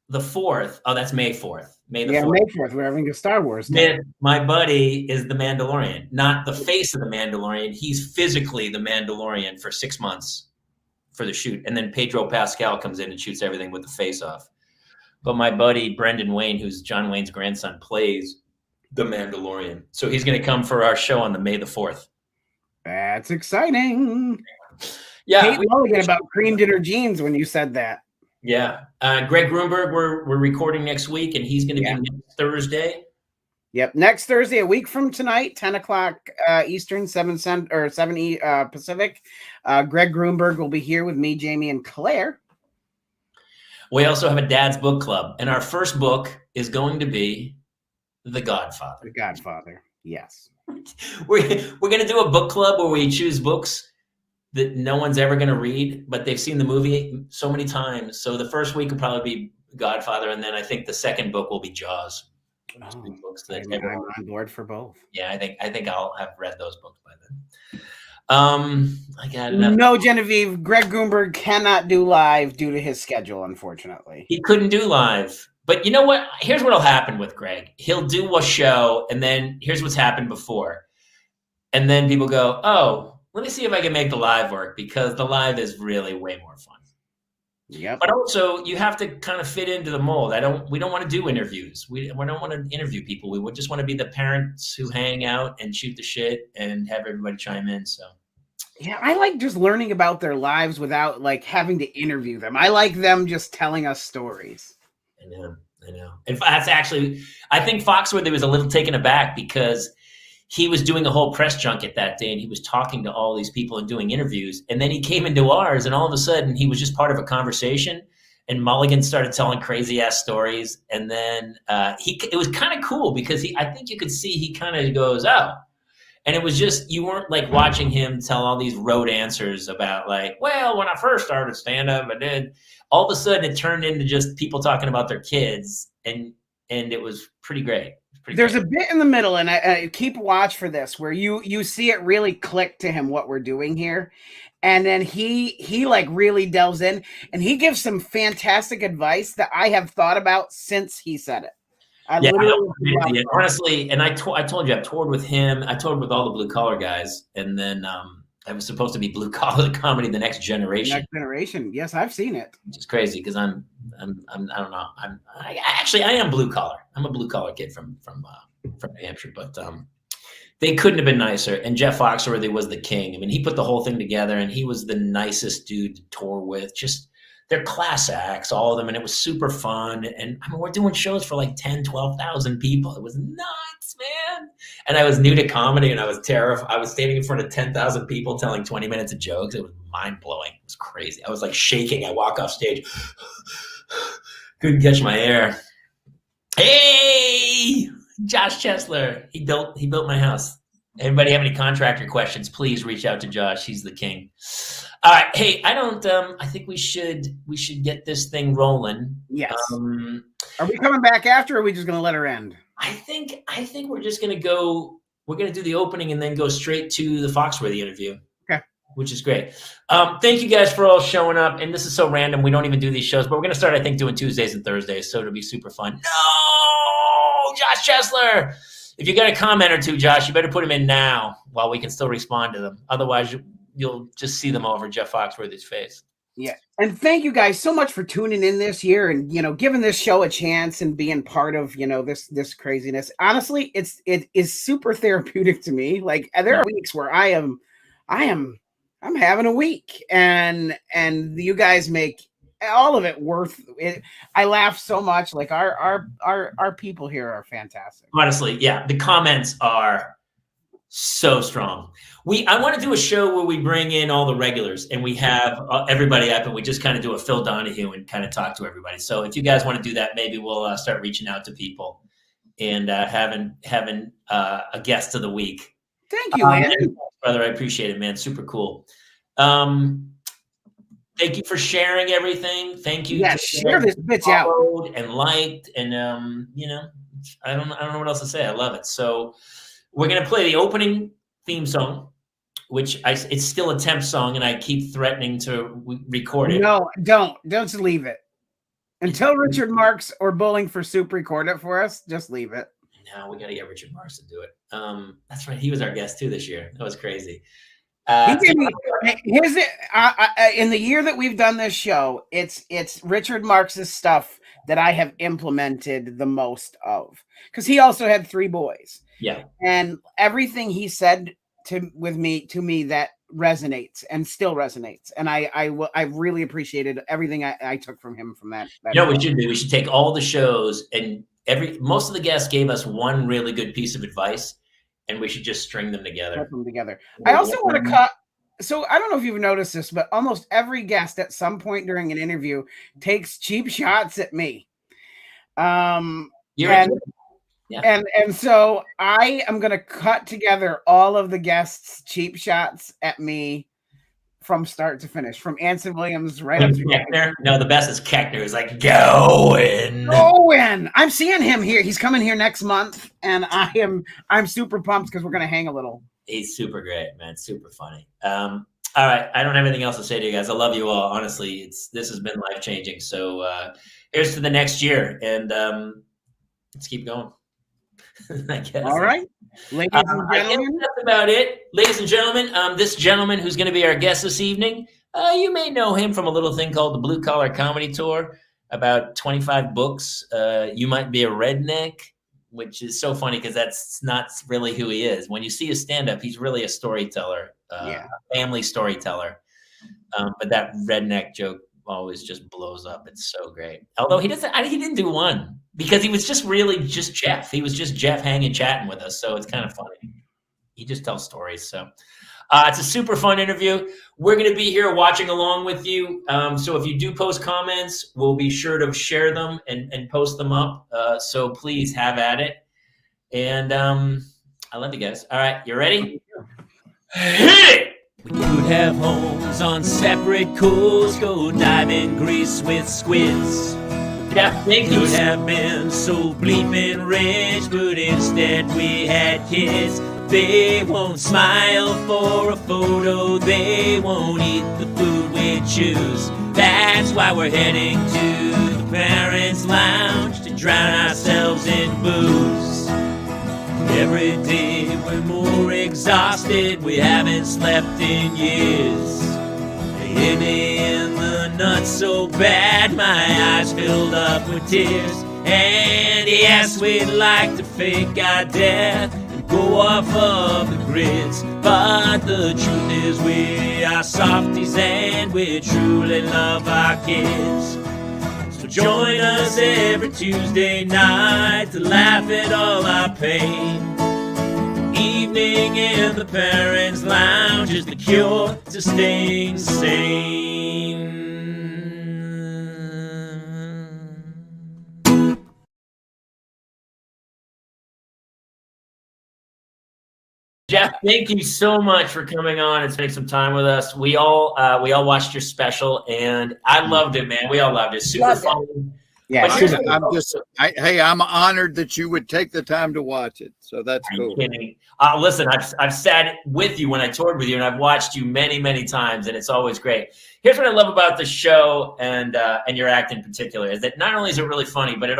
the 4th. Oh, that's May 4th. May 4th. We're having a Star Wars day. My buddy is the Mandalorian, not the face of the Mandalorian. He's physically the Mandalorian for 6 months for the shoot. And then Pedro Pascal comes in and shoots everything with the face off. But my buddy, Brendan Wayne, who's John Wayne's grandson, plays the Mandalorian. So he's going to come for our show on the May the 4th. That's exciting. Yeah, Mulligan about cream dinner jeans when you said that. Yeah, Greg Grunberg, we're recording next week, and he's going to be next Thursday. Yep, next Thursday, a week from tonight, 10 o'clock Eastern, 7 Pacific. Greg Grunberg will be here with me, Jamie, and Claire. We also have a Dad's Book Club, and our first book is going to be The Godfather. The Godfather, yes. We're going to do a book club where we choose books that no one's ever going to read, but they've seen the movie so many times. So the first week will probably be Godfather, and then I think the second book will be Jaws. Books that I'm on board for both. Yeah, I think I'll have read those books by then. I got enough. No, Genevieve, Greg Grunberg cannot do live due to his schedule, unfortunately. He couldn't do live. But you know what? Here's what'll happen with Greg. He'll do a show, and then here's what's happened before. And then people go, oh, let me see if I can make the live work, because the live is really way more fun. Yep. But also, you have to kind of fit into the mold. We don't want to do interviews. We don't want to interview people. We would just want to be the parents who hang out and shoot the shit and have everybody chime in. So, yeah, I like just learning about their lives without like having to interview them. I like them just telling us stories. I know. And that's actually, I think Foxworthy was a little taken aback because he was doing a whole press junket that day, and he was talking to all these people and doing interviews. And then he came into ours, and all of a sudden he was just part of a conversation. And Mulligan started telling crazy ass stories. And then it was kind of cool because I think you could see he kind of goes, oh. And it was just, you weren't like watching him tell all these rote answers about like, well, when I first started stand up, I did. All of a sudden it turned into just people talking about their kids, and it was pretty great. There's a bit in the middle, and I keep watch for this, where you see it really click to him what we're doing here, and then he like really delves in, and he gives some fantastic advice that I have thought about since he said it. Honestly, and I told you I've toured with him. I toured with all the blue collar guys, and then I was supposed to be blue collar comedy, the next generation. Next generation, yes, I've seen it. Which is crazy because I don't know. I am blue collar. I'm a blue collar kid from New Hampshire, but they couldn't have been nicer. And Jeff Foxworthy was the king. I mean, he put the whole thing together, and he was the nicest dude to tour with. Just they're class acts, all of them, and it was super fun. And I mean, we're doing shows for like 10, 12,000 people. It was nuts. man. And I was new to comedy, and I was terrified. I was standing in front of 10,000 people telling 20 minutes of jokes. It was mind-blowing. It was crazy. I was like shaking. I walk off stage. Couldn't catch my air. Hey, Josh Chesler. He built my house. Anybody have any contractor questions, please reach out to Josh. He's the king. All right. Hey, I think we should get this thing rolling. Yes. Are we coming back after, or are we just going to let her end? I think we're just going to go. We're going to do the opening and then go straight to the Foxworthy interview. Okay. Which is great. Thank you guys for all showing up. And this is so random. We don't even do these shows, but we're going to start, I think, doing Tuesdays and Thursdays. So it'll be super fun. No, Josh Chesler. If you got a comment or two, Josh, you better put them in now while we can still respond to them. Otherwise, you'll just see them over Jeff Foxworthy's face. Yeah. And thank you guys so much for tuning in this year and, giving this show a chance and being part of, this craziness. Honestly, it is super therapeutic to me. Like, there are weeks where I'm having a week, and you guys make all of it worth it. I laugh so much. Like, our people here are fantastic. Honestly, yeah. The comments are so strong. I want to do a show where we bring in all the regulars and we have everybody up, and we just kind of do a Phil Donahue and kind of talk to everybody. So if you guys want to do that, maybe we'll start reaching out to people and having a guest of the week. Thank you, man. Brother, I appreciate it, man. Super cool. Thank you for sharing everything. Thank you. Yeah, share this bitch out and liked, and I don't know what else to say. I love it. So we're gonna play the opening theme song, which it's still a temp song, and I keep threatening to record it. No, don't just leave it until Richard Marks or Bowling for Soup record it for us. Just leave it. No, we got to get Richard Marks to do it. That's right. He was our guest too this year. That was crazy. In the year that we've done this show, it's Richard Marks' stuff that I have implemented the most of, because he also had 3 boys. Yeah, and everything he said to me that resonates and still resonates, and I really appreciated everything I took from him from that. You know what we should do? We should take all the shows, and most of the guests gave us one really good piece of advice, and we should just string them together. Put them together. I also want to cut. So I don't know if you've noticed this, but almost every guest at some point during an interview takes cheap shots at me. Yeah. And so I am going to cut together all of the guests' cheap shots at me from start to finish, from Anson Williams right up to Keckner. No, the best is Keckner. He's like, Gowin. I'm seeing him here. He's coming here next month, and I'm super pumped because we're going to hang a little. He's super great, man. Super funny. All right. I don't have anything else to say to you guys. I love you all. Honestly, this has been life-changing. So here's to the next year, and let's keep going. I guess. All right. Ladies and gentlemen. That's about it. Ladies and gentlemen, this gentleman who's going to be our guest this evening, you may know him from a little thing called the Blue Collar Comedy Tour, about 25 books. You Might Be a Redneck, which is so funny because that's not really who he is. When you see his stand-up, he's really a storyteller, a family storyteller. But that redneck joke always just blows up. It's so great. Although he didn't do one because he was just Jeff. He was just Jeff hanging, chatting with us. So it's kind of funny. He just tells stories. So it's a super fun interview. We're going to be here watching along with you. So if you do post comments, we'll be sure to share them and post them up. So please have at it. And I love you guys. All right. You ready? Hit it! We could have homes on separate coals, go dive in Greece with squids. Yeah, we could have been so bleeping rich, but instead we had kids. They won't smile for a photo, they won't eat the food we choose. That's why we're heading to the parents' lounge to drown ourselves in booze. Every day we're more exhausted, we haven't slept in years. They hit me in the nuts so bad, my eyes filled up with tears. And yes, we'd like to fake our death and go off of the grids, but the truth is we are softies and we truly love our kids. So Join us every Tuesday night to laugh at all our pain. Evening in the Parents' Lounge is the cure to staying sane. Jeff, thank you so much for coming on and spending some time with us. We all watched your special, and I loved it, man. We all loved it. Super fun. Yeah, I'm honored that you would take the time to watch it. So that's cool. Kidding. Listen, I've sat with you when I toured with you, and I've watched you many, many times, and it's always great. Here's what I love about the show and your act in particular is that not only is it really funny, but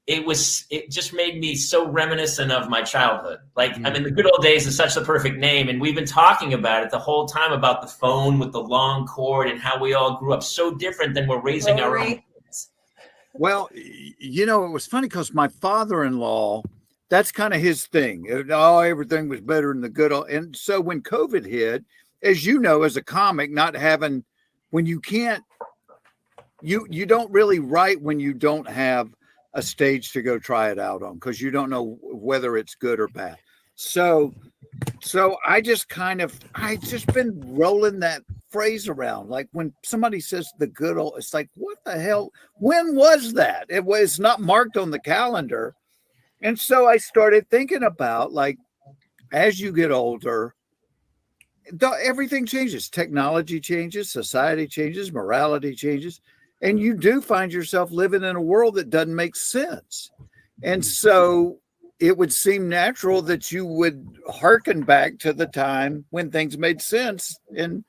it just made me so reminiscent of my childhood. Like, I mean, the good old days is such the perfect name. And we've been talking about it the whole time about the phone with the long cord and how we all grew up so different than we're raising our own kids. Well, it was funny because my father-in-law, that's kind of his thing. Everything was better in the good old. And so when COVID hit, as you know, as a comic, when you can't, you don't really write when you don't have a stage to go try it out on, because you don't know whether it's good or bad. So I just been rolling that phrase around. Like when somebody says the good old, it's like, what the hell? When was that? It's not marked on the calendar. And so I started thinking about, like, as you get older, everything changes. Technology changes, society changes, morality changes. And you do find yourself living in a world that doesn't make sense. And so it would seem natural that you would hearken back to the time when things made sense. And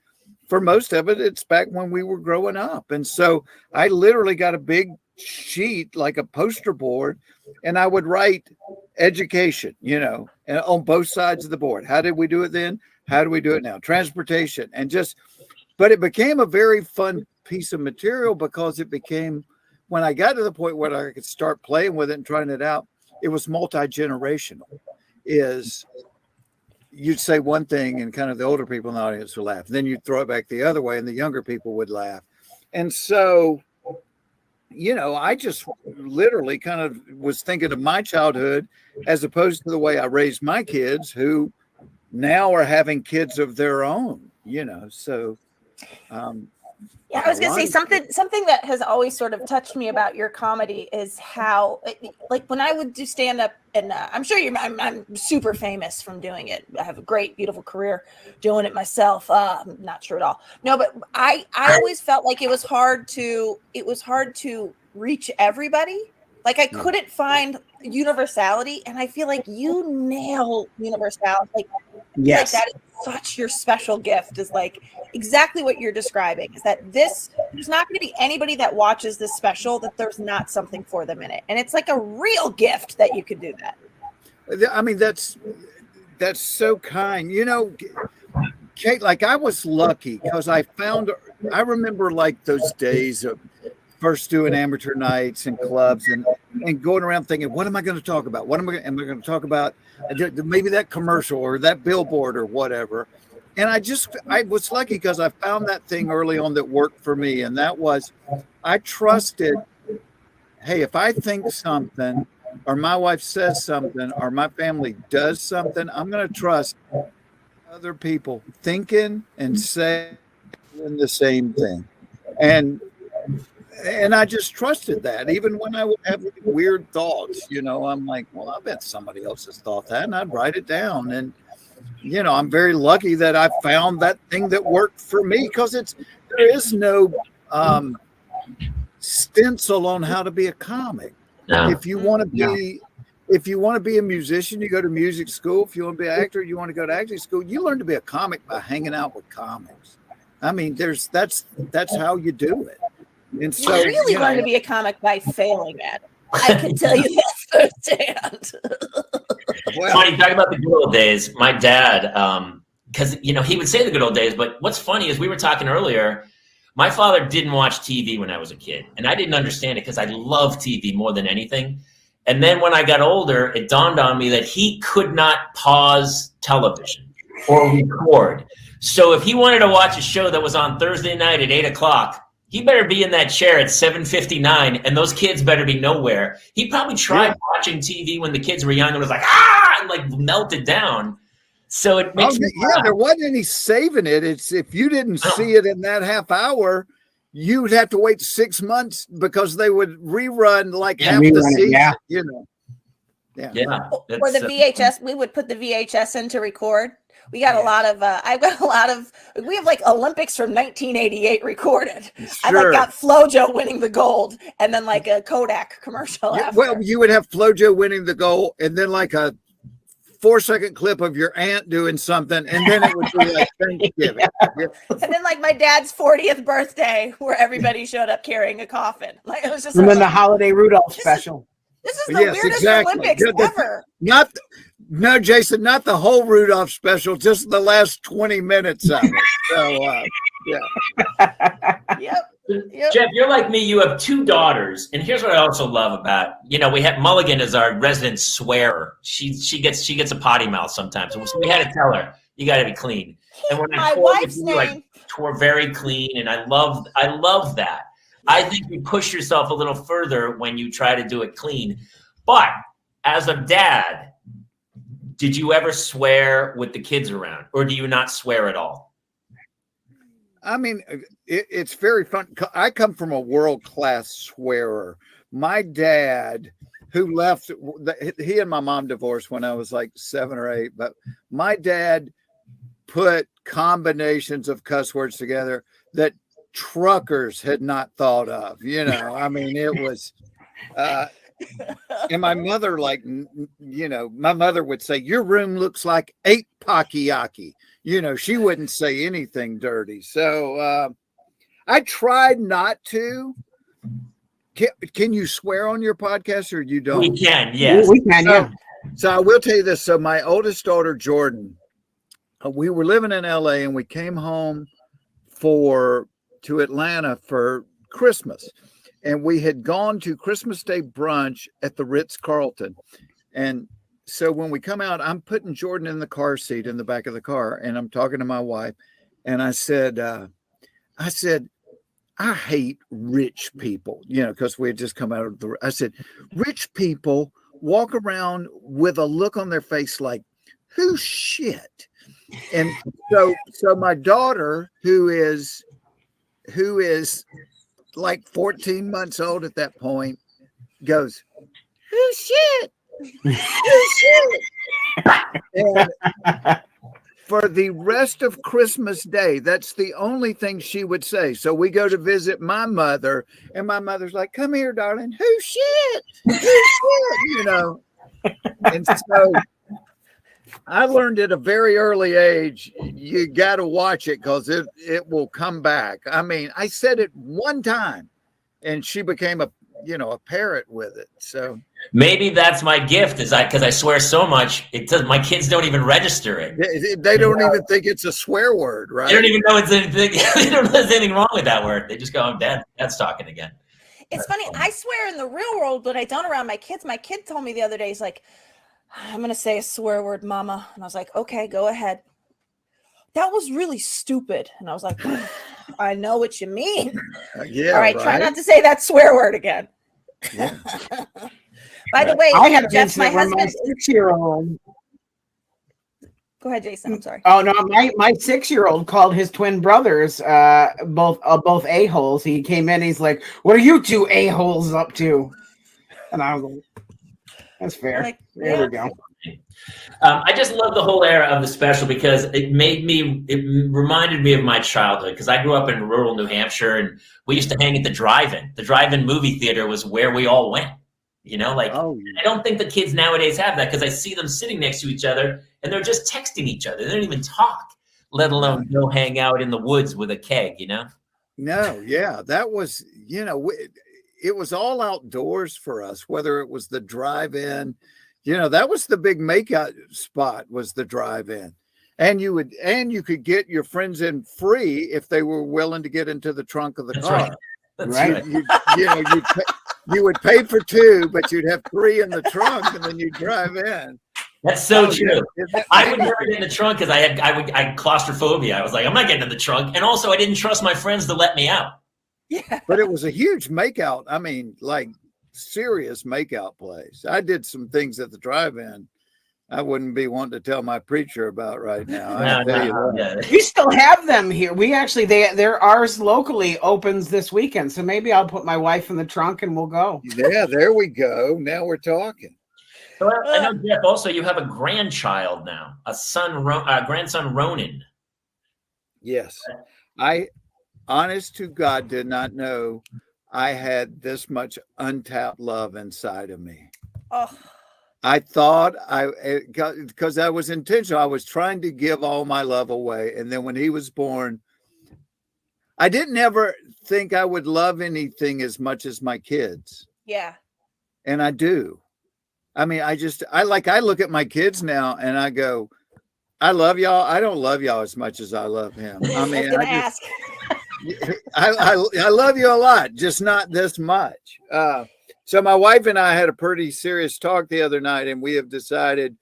for most of it, it's back when we were growing up. And so I literally got a big sheet, like a poster board, and I would write education, and on both sides of the board. How did we do it then? How do we do it now? Transportation. But it became a very fun piece of material because it became, when I got to the point where I could start playing with it and trying it out, it was multi-generational. You'd say one thing and kind of the older people in the audience would laugh. Then you'd throw it back the other way and the younger people would laugh. And so, I just literally kind of was thinking of my childhood as opposed to the way I raised my kids, who now are having kids of their own, so. Yeah, I was going to say something that has always sort of touched me about your comedy is how, like, when I would do stand up, and I'm sure I'm super famous from doing it. I have a great, beautiful career doing it myself. I'm not sure at all. No, but I always felt like it was hard to reach everybody. Like, I couldn't find universality, and I feel like you nail universality. Like, yes, like that is such your special gift, is like exactly what you're describing, is that there's not going to be anybody that watches this special that there's not something for them in it. And it's like a real gift that you could do that. I mean, that's so kind. Kate, like, I was lucky because I remember like those days of first doing amateur nights and clubs and going around thinking, what am I going to talk about? Am I going to talk about maybe that commercial or that billboard or whatever? And I was lucky because I found that thing early on that worked for me. And that was, I trusted, hey, if I think something or my wife says something or my family does something, I'm going to trust other people thinking and saying the same thing. And I just trusted that, even when I would have weird thoughts, I'm like, well, I bet somebody else has thought that, and I'd write it down. And, I'm very lucky that I found that thing that worked for me, because there is no stencil on how to be a comic. No. If you want to be a musician, you go to music school. If you want to be an actor, you want to go to acting school. You learn to be a comic by hanging out with comics. I mean, that's how you do it. And so, you really learn to be a comic by failing at it. I can tell you that firsthand. Well, funny, talking about the good old days. My dad, because he would say the good old days, but what's funny is we were talking earlier. My father didn't watch TV when I was a kid, and I didn't understand it because I love TV more than anything. And then when I got older, it dawned on me that he could not pause television or record. So if he wanted to watch a show that was on Thursday night at 8:00, he better be in that chair at 7:59, and those kids better be nowhere. He probably tried watching TV when the kids were young and was like, and like melted down. So it makes me laugh. There wasn't any saving it. It's if you didn't see it in that half hour, you would have to wait 6 months because they would rerun like half the season. You know. Yeah. Or the VHS, we would put the VHS in to record. We got a lot of, we have like Olympics from 1988 recorded. Sure. I like got FloJo winning the gold and then like a Kodak commercial. After. Well, you would have FloJo winning the gold and then like a 4-second clip of your aunt doing something. And then it would be like Thanksgiving. And then like my dad's 40th birthday where everybody showed up carrying a coffin. Like it was just. And then the holiday Rudolph special. This is the weirdest Olympics ever. No, Jason, not the whole Rudolph special, just the last 20 minutes of it. So, Yep. Jeff, you're like me. You have 2 daughters, and here's what I also love about we have Mulligan as our resident swearer. She gets a potty mouth sometimes, so we had to tell her you got to be clean. And when my wife's name, we're very clean, and I love that. I think you push yourself a little further when you try to do it clean. But as a dad, did you ever swear with the kids around, or do you not swear at all? I mean, it's very fun. I come from a world-class swearer. My dad, who left, he and my mom divorced when I was like 7 or 8, but my dad put combinations of cuss words together that truckers had not thought of, I mean, it was, and my mother, my mother would say, your room looks like 8 Pakiyaki. She wouldn't say anything dirty. So I tried not to. Can you swear on your podcast or you don't? We can, yes. We can, So I will tell you this. So my oldest daughter, Jordan, we were living in LA and we came home to Atlanta for Christmas. And we had gone to Christmas Day brunch at the Ritz-Carlton. And so when we come out, I'm putting Jordan in the car seat in the back of the car. And I'm talking to my wife. And I said, I hate rich people, because we had just come out of I said, rich people walk around with a look on their face like, who's shit? And so my daughter, who is like 14 months old at that point, goes, who's shit? Who's shit? And for the rest of Christmas Day, that's the only thing she would say. So we go to visit my mother, and my mother's like, come here, darling. Who's shit? Who's shit? And so I learned at a very early age, you got to watch it because it will come back. I mean, I said it one time and she became a parrot with it. So maybe that's my gift because I swear so much. My kids don't even register it. They don't even think it's a swear word, right? They don't even know it's anything. They don't know there's anything wrong with that word. They just go, oh, Dad's talking again. It's funny. I swear in the real world, but I don't around my kids. My kid told me the other day, he's like, I'm going to say a swear word, mama. And I was like, okay, go ahead. That was really stupid. And I was like, I know what you mean. Yeah. All right. Try not to say that swear word again. Yeah. By the way, I had Jeff, my husband, my 6-year-old. Go ahead, Jason. I'm sorry. Oh no, my 6-year-old called his twin brothers both a-holes. He came in, he's like, what are you 2 a-holes up to? And I was like, that's fair. Like, there we go. I just love the whole era of the special because it reminded me of my childhood because I grew up in rural New Hampshire and we used to hang at the drive-in. The drive-in movie theater was where we all went. I don't think the kids nowadays have that because I see them sitting next to each other and they're just texting each other. They don't even talk, let alone go hang out in the woods with a keg, No, yeah, that was, it was all outdoors for us, whether it was the drive-in, that was the big makeout spot was the drive-in. And you could get your friends in free if they were willing to get into the trunk of the car. That's right. You would pay for 2, but you'd have 3 in the trunk and then you drive in. That's so true. I would never get in the trunk because I had claustrophobia. I was like, I'm not getting in the trunk. And also I didn't trust my friends to let me out. Yeah. But it was a huge makeout. I mean, like serious makeout place. I did some things at the drive-in I wouldn't be wanting to tell my preacher about right now. I tell you that. We still have them here. We actually, they're ours locally opens this weekend. So maybe I'll put my wife in the trunk and we'll go. Yeah, there we go. Now we're talking. So I know, Jeff, also you have a grandchild now, a grandson, Ronan. Yes. I, honest to God, did not know I had this much untapped love inside of me. Oh. I thought because I was intentional. I was trying to give all my love away. And then when he was born, I didn't ever think I would love anything as much as my kids. Yeah. And I do. I mean, I look at my kids now and I go, I love y'all. I don't love y'all as much as I love him. I mean, I love you a lot, just not this much. So my wife and I had a pretty serious talk the other night, and we have decided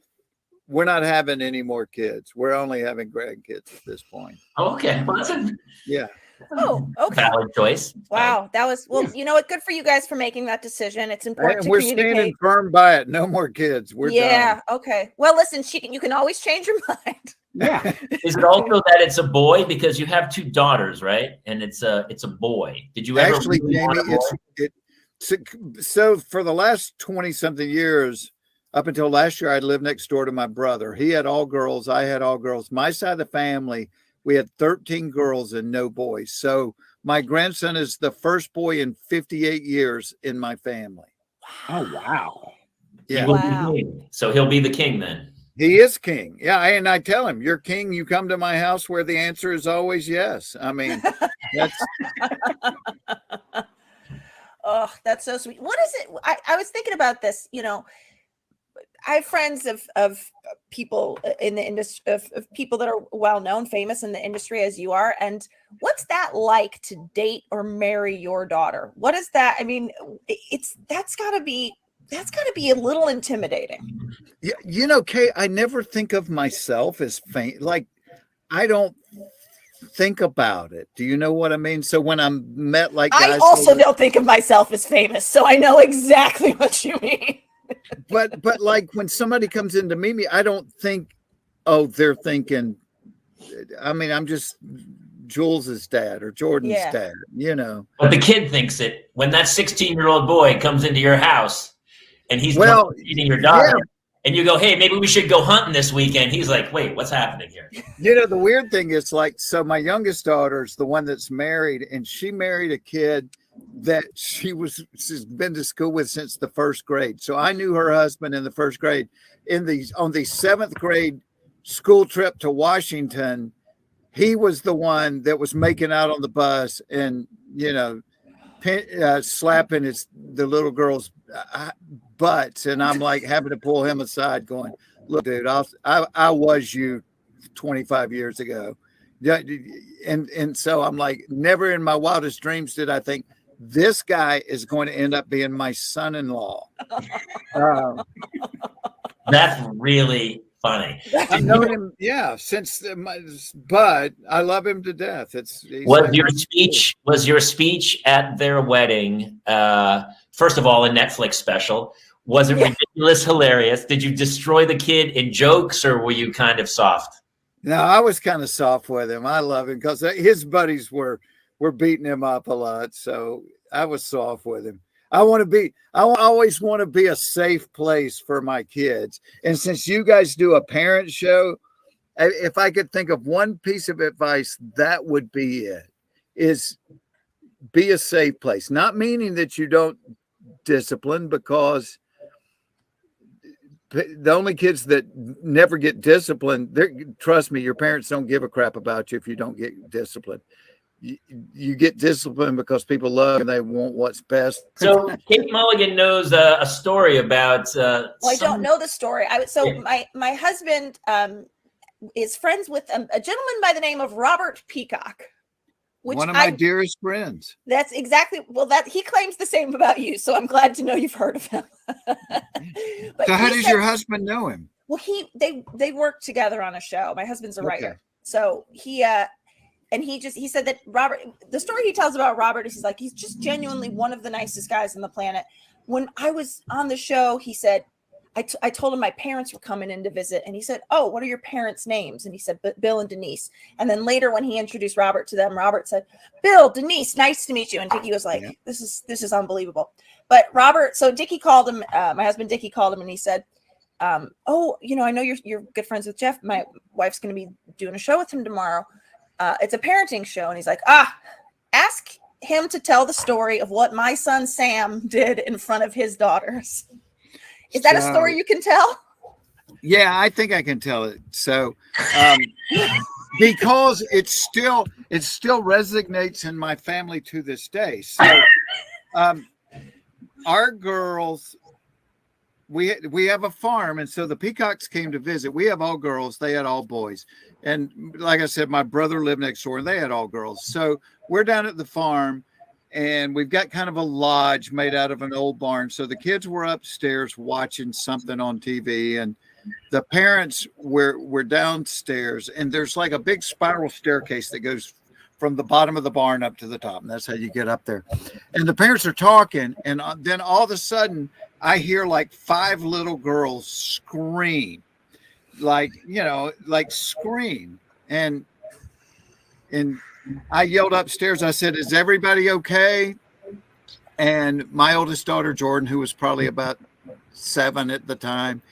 we're not having any more kids. We're only having grandkids at this point. Oh, okay. Well, that's yeah. Oh, okay. Valid choice. Wow, that was you know what? Good for you guys for making that decision. It's important And to we're communicate. standing firm by it. No more kids. We're done. Okay. Well, listen, you can always change your mind. Yeah. Is it also that it's a boy because you have two daughters, right? And it's a boy. Did you ever Actually, really Jamie, want a boy? So for the last 20 something years, up until last year, I'd lived next door to my brother. He had all girls. I had all girls. My side of the family, we had 13 girls and no boys. So my grandson is the first boy in 58 years in my family. Oh, wow. Yeah. Wow. So he'll be the king then. He is king. Yeah. And I tell him, you're king. You come to my house where the answer is always yes. I mean, that's. Oh, that's so sweet. What is it? I was thinking about this, you know, I have friends of people in the industry, of people that are well-known, famous in the industry as you are. And what's that like to date or marry your daughter? What is that? I mean, that's gotta be a little intimidating. Yeah. You know, Kay, I never think of myself as like, I don't think about it. Do you know what I mean? So when I'm met like guys, I also don't think of myself as famous, so I know exactly what you mean. but like when somebody comes in to meet me, I don't think, oh, they're thinking, I mean, I'm just Jules's dad or Jordan's dad, you know. But the kid thinks it when that 16-year-old boy comes into your house and he's eating your daughter. Yeah. And you go, hey, maybe we should go hunting this weekend. He's like, wait, what's happening here? You know, the weird thing is like, so my youngest daughter is the one that's married, and she married a kid that she's been to school with since the first grade. So I knew her husband in the first grade. On the seventh grade school trip to Washington, he was the one that was making out on the bus and, you know, slapping the little girl's butts, and I'm like having to pull him aside going, look, dude, I was you 25 years ago. Yeah. And so I'm like, never in my wildest dreams did I think this guy is going to end up being my son-in-law. That's really funny. I've known him, but I love him to death. Was your speech at their wedding, first of all, a Netflix special? Was it ridiculous, hilarious? Did you destroy the kid in jokes, or were you kind of soft? No, I was kind of soft with him. I love him because his buddies were beating him up a lot. So I was soft with him. I always want to be a safe place for my kids. And since you guys do a parent show, if I could think of one piece of advice, that would be it, is be a safe place. Not meaning that you don't discipline, because the only kids that never get disciplined, trust me, your parents don't give a crap about you if you don't get disciplined. You get disciplined because people love and they want what's best. So Kate Mulligan knows a story about. I don't know the story. My husband is friends with a gentleman by the name of Robert Peacock. One of my dearest friends. That's exactly, that he claims the same about you. So I'm glad to know you've heard of him. So how does your husband know him? Well, they work together on a show. My husband's a writer. So and he said that Robert, the story he tells about Robert is he's just genuinely one of the nicest guys on the planet. When I was on the show, he said, I told him my parents were coming in to visit, and he said, "Oh, what are your parents' names?" And he said, "Bill and Denise." And then later, when he introduced Robert to them, Robert said, "Bill, Denise, nice to meet you." And Dickie was like, "This is unbelievable." But Robert, so Dickie called him. My husband Dickie called him, and he said, "Oh, I know you're good friends with Jeff. My wife's going to be doing a show with him tomorrow. It's a parenting show." And he's like, ask him to tell the story of what my son Sam did in front of his daughters. Is that a story you can tell? Yeah, I think I can tell it. So, because it still resonates in my family to this day. So, our girls, we have a farm, and so the Peacocks came to visit. We have all girls; they had all boys. And like I said, my brother lived next door, and they had all girls. So we're down at the farm, and we've got kind of a lodge made out of an old barn. So the kids were upstairs watching something on TV, and the parents were downstairs, and there's like a big spiral staircase that goes from the bottom of the barn up to the top. And that's how you get up there. And the parents are talking. And then all of a sudden I hear like 5 little girls scream, like scream. And I yelled upstairs. I said, "Is everybody okay?" And my oldest daughter, Jordan, who was probably about 7 at the time,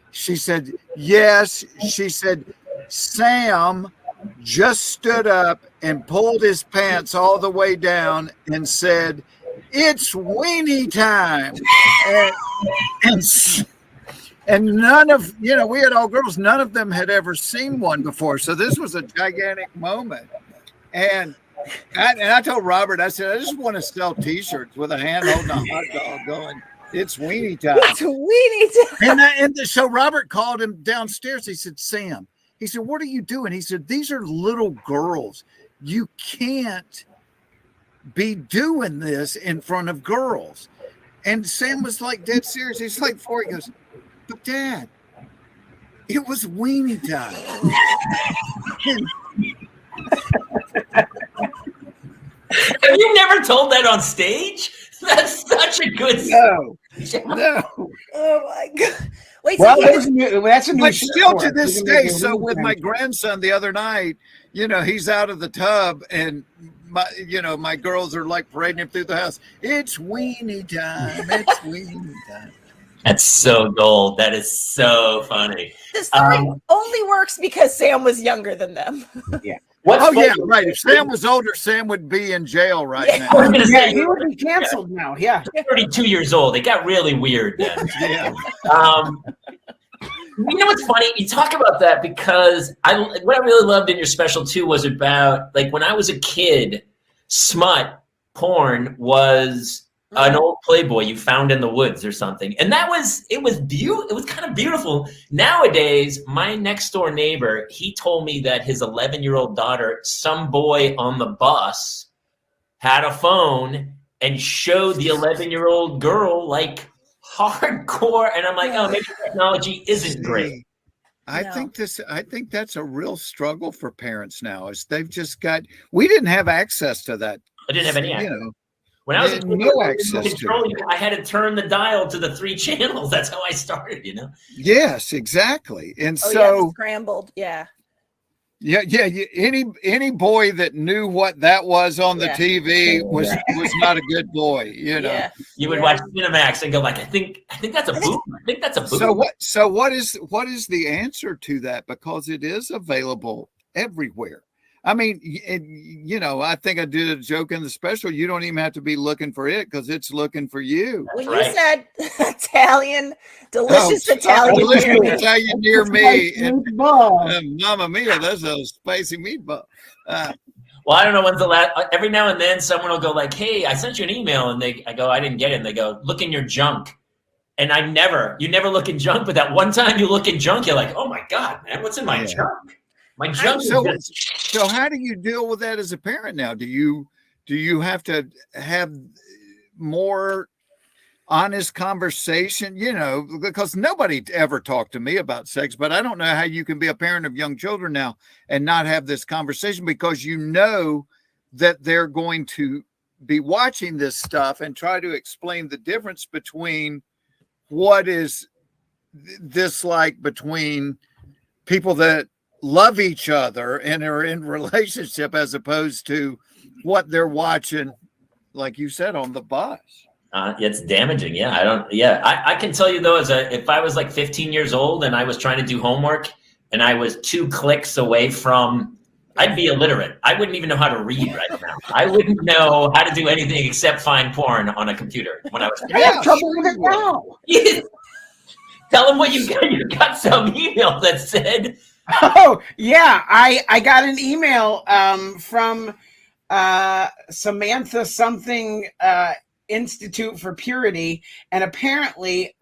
she said, "Yes." She said, "Sam just stood up and pulled his pants all the way down and said, 'It's weenie time.'" And none of, we had all girls, none of them had ever seen one before. So this was a gigantic moment. And I told Robert, I said, "I just want to sell T-shirts with a hand holding a hot dog going, 'It's weenie time.'" It's weenie time. And so Robert called him downstairs. He said, "Sam," he said, "what are you doing?" He said, "These are little girls. You can't be doing this in front of girls." And Sam was like dead serious. He's like 4. He goes, "But Dad, it was weenie time." Have you never told that on stage? That's such a good No. Oh my God. Wait, Well, so that's a new But shit still for to us. this We're gonna day, do a so new with thing. my grandson the other night, he's out of the tub, and my girls are like parading him through the house. "It's weenie time. It's weenie time." That's so gold. That is so funny. the story only works because Sam was younger than them. What's Oh, yeah, funny- right. If Sam was older, Sam would be in jail right I now. was gonna Yeah, say, he would be canceled now. Yeah. 32 years old. It got really weird then. Yeah. You know what's funny? You talk about that because what I really loved in your special too was about, like, when I was a kid, smut porn was an old Playboy you found in the woods or something, and it was kind of beautiful. Nowadays, my next door neighbor, he told me that his 11-year-old daughter, some boy on the bus, had a phone and showed the 11-year-old girl like hardcore, and I'm like, oh, maybe technology isn't great. I think that's a real struggle for parents now. Is they've just got. We didn't have access to that. I didn't have any access. When I was a kid, no access to it. I had to turn the dial to the 3 channels. That's how I started, Yes, exactly. And Oh, so yeah, scrambled. Yeah. yeah. Any boy that knew what that was on the TV was not a good boy. Yeah. You would watch Cinemax and go like, I think that's a boob. I think that's a boob. So what is the answer to that? Because it is available everywhere. I mean, I think I did a joke in the special. You don't even have to be looking for it because it's looking for you. When you said Italian, delicious Italian near me. Meatball. Mamma mia, that's a spicy meatball. Well, I don't know when's the last. Every now and then, someone will go like, "Hey, I sent you an email," and I go, "I didn't get it." And they go, "Look in your junk." And you never look in junk, but that one time you look in junk, you're like, "Oh my God, man, what's in my junk?" My junk. So how do you deal with that as a parent now? Do you have to have more honest conversation, because nobody ever talked to me about sex, but I don't know how you can be a parent of young children now and not have this conversation, because that they're going to be watching this stuff and try to explain the difference between what is this like between people that love each other and are in relationship, as opposed to what they're watching, like you said, on the bus. It's damaging. Yeah, I can tell you though, if I was like 15 years old and I was trying to do homework and I was 2 clicks away from, I'd be illiterate. I wouldn't even know how to read right now. I wouldn't know how to do anything except find porn on a computer when I was. I have trouble with it now. Tell them what you got. You got some email that said, "Oh yeah, I got an email from Samantha something Institute for Purity, and apparently,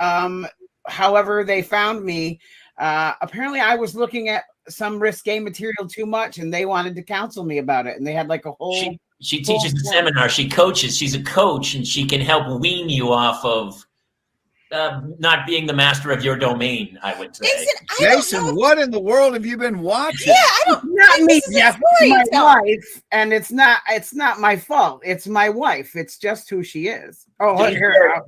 however they found me, apparently I was looking at some risque material too much, and they wanted to counsel me about it, and they had like a whole. She teaches a seminar. She coaches. She's a coach, and she can help wean you off of not being the master of your domain, I would say. Jason, what in the world have you been watching? Yeah, I don't. Not me, Jeff. It's my wife, and it's not my fault. It's my wife. It's just who she is. Oh,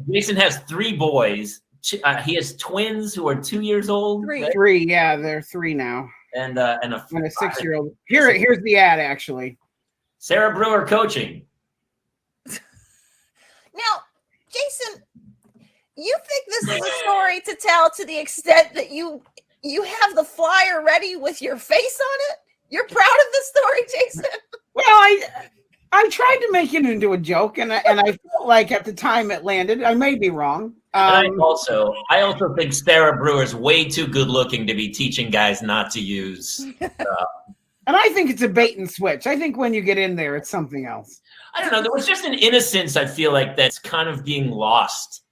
Jason has 3 boys. He has twins who are 2 years old. Three. Yeah, they're 3 now. And a 6-year-old. Here's the ad, actually. Sarah Brewer coaching. Now, Jason, you think this is a story to tell to the extent that you have the flyer ready with your face on it? You're proud of the story, Jason? Well, I tried to make it into a joke, and I felt like at the time it landed. I may be wrong. I also think Sarah Brewer's way too good looking to be teaching guys not to use. And I think it's a bait and switch. I think when you get in there, it's something else. I don't know. There was just an innocence, I feel like, that's kind of being lost.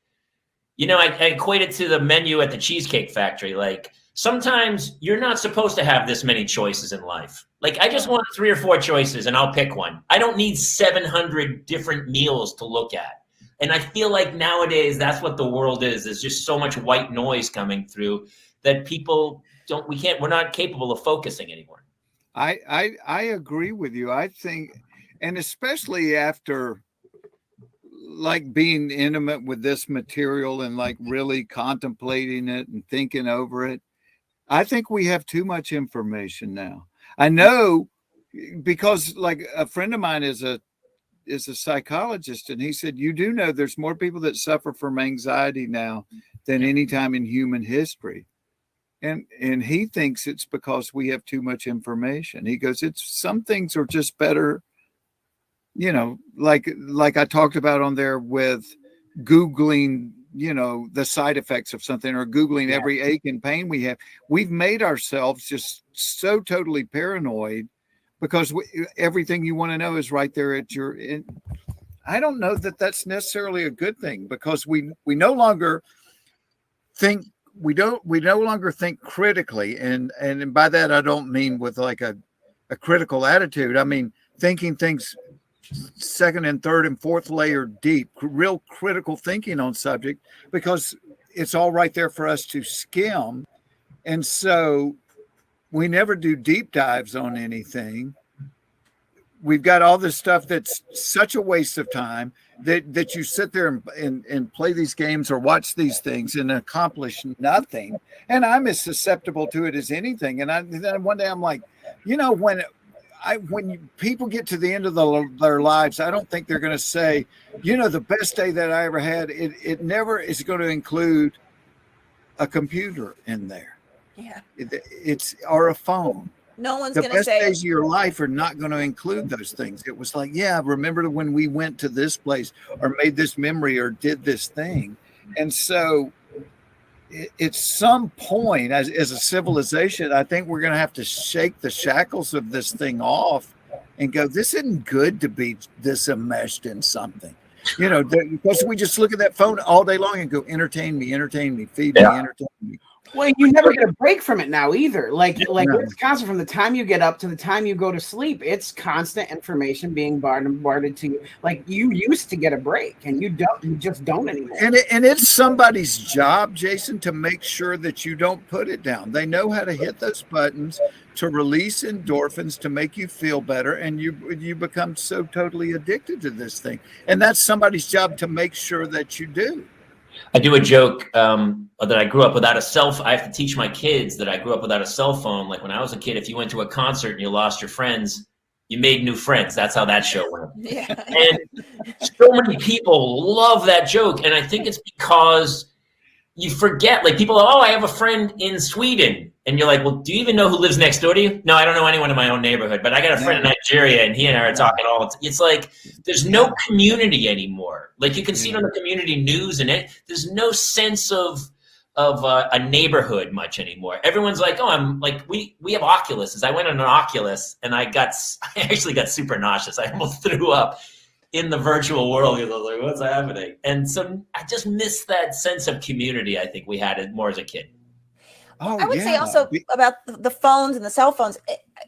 I equate it to the menu at the Cheesecake Factory. Like, sometimes you're not supposed to have this many choices in life. Like, I just want 3 or 4 choices and I'll pick one. I don't need 700 different meals to look at. And I feel like nowadays that's what the world is. There's just so much white noise coming through that people we're not capable of focusing anymore. I agree with you. I think, and especially after like being intimate with this material and like really contemplating it and thinking over it, I think we have too much information now. I know, because like a friend of mine is a psychologist, and he said, you do know there's more people that suffer from anxiety now than any time in human history. And he thinks it's because we have too much information. He goes, some things are just better, like I talked about on there with Googling, the side effects of something, or Googling every ache and pain we have. We've made ourselves just so totally paranoid because everything you want to know is right there at your. I don't know that that's necessarily a good thing, because we no longer think. We no longer think critically, and by that I don't mean with like a critical attitude. I mean thinking things 2nd and 3rd and 4th layer deep, real critical thinking on subject, because it's all right there for us to skim. And so we never do deep dives on anything. We've got all this stuff that's such a waste of time that you sit there and play these games or watch these things and accomplish nothing. And I'm as susceptible to it as anything. And then one day I'm like, when people get to the end of their lives, I don't think they're going to say, the best day that I ever had, it never is going to include a computer in there. Yeah. Or a phone. No one's going to say the best say days of your life are not going to include those things. It was like, remember when we went to this place or made this memory or did this thing. And so at some point as a civilization, I think we're going to have to shake the shackles of this thing off and go, this isn't good to be this enmeshed in something, because we just look at that phone all day long and go, entertain me, feed me, entertain me. Well, you never get a break from it now either. Like No. it's constant from the time you get up to the time you go to sleep. It's constant information being bombarded to you. Like you used to get a break, and you don't. You just don't anymore. And it's somebody's job, Jason, to make sure that you don't put it down. They know how to hit those buttons to release endorphins to make you feel better, and you become so totally addicted to this thing. And that's somebody's job to make sure that you do. I do a joke that I grew up without a cell phone. I have to teach my kids that I grew up without a cell phone. Like when I was a kid, if you went to a concert and you lost your friends, you made new friends. That's how that show went. Yeah. And so many people love that joke. And I think it's because you forget, like people, oh, I have a friend in Sweden. And you're like, well, do you even know who lives next door to you? No, I don't know anyone in my own neighborhood, but I got a friend in Nigeria and he and I are talking all the time. It's like, there's no community anymore. Like you can see it on the community news and there's no sense of a neighborhood much anymore. Everyone's like, oh, I'm like, we have Oculuses. I went on an Oculus and I actually got super nauseous. I almost threw up in the virtual world. I was like, what's happening? And so I just miss that sense of community. I think we had it more as a kid. Oh, I would say also about the phones and the cell phones.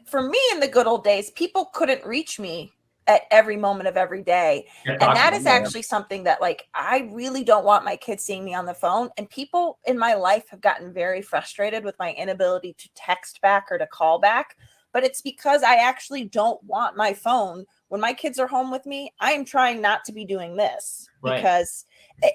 For me, in the good old days, people couldn't reach me at every moment of every day. Yeah, and that is actually something that, like, I really don't want my kids seeing me on the phone. And people in my life have gotten very frustrated with my inability to text back or to call back. But it's because I actually don't want my phone. When my kids are home with me, I am trying not to be doing this because,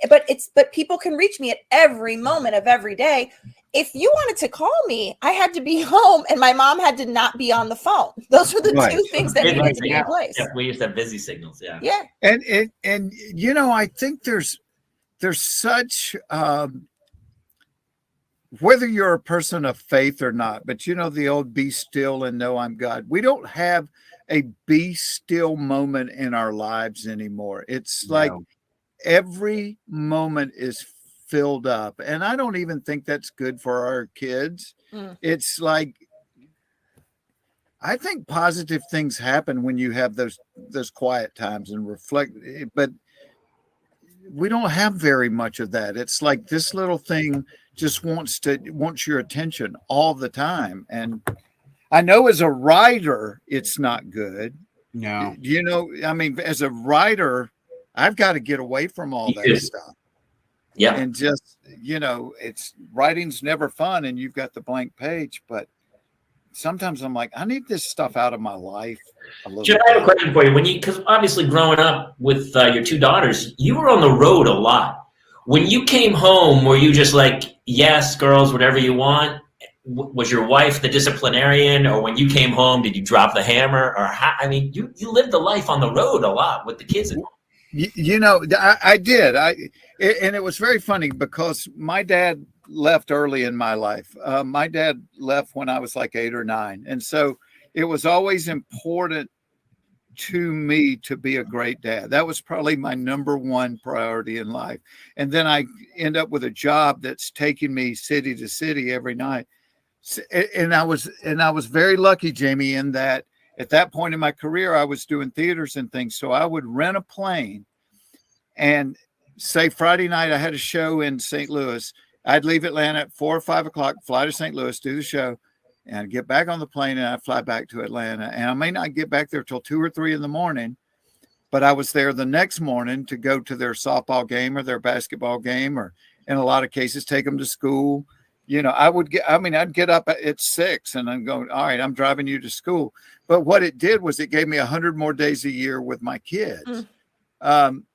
but people can reach me at every moment of every day. If you wanted to call me, I had to be home and my mom had to not be on the phone. Those were the two things that needed to be in place. Yeah, we used to have busy signals. Yeah. Yeah. And you know, I think there's such whether you're a person of faith or not, but you know, the old be still and know I'm God. We don't have a be still moment in our lives anymore. It's like every moment is filled up. And I don't even think that's good for our kids. It's like, I think positive things happen when you have those quiet times and reflect, but we don't have very much of that. It's like this little thing just wants your attention all the time. And I know as a writer, it's not good. No. You know, I mean, as a writer, I've got to get away from all that stuff. Yeah. And just, you know, writing's never fun and you've got the blank page, but sometimes I'm like, I need this stuff out of my life a little Jeff, bit. I have a question for you. Because obviously growing up with your two daughters, you were on the road a lot. When you came home, were you just like, yes, girls, whatever you want? Was your wife the disciplinarian? Or when you came home, did you drop the hammer? Or how, I mean, you lived the life on the road a lot with the kids at home. You know, I did. And it was very funny because my dad left early in my life. My dad left when I was like 8 or 9. And so it was always important to me to be a great dad. That was probably my number one priority in life. And then I end up with a job that's taking me city to city every night. And I was very lucky, Jamie, in that at that point in my career, I was doing theaters and things. So I would rent a plane and say Friday night, I had a show in St. Louis. I'd leave Atlanta at 4 or 5 o'clock, fly to St. Louis, do the show, and I'd get back on the plane and I'd fly back to Atlanta. And I may not get back there till 2 or 3 in the morning, but I was there the next morning to go to their softball game or their basketball game, or in a lot of cases, take them to school. You know, I'd get up at 6 and I'm going, all right, I'm driving you to school. But what it did was it gave me 100 more days a year with my kids. And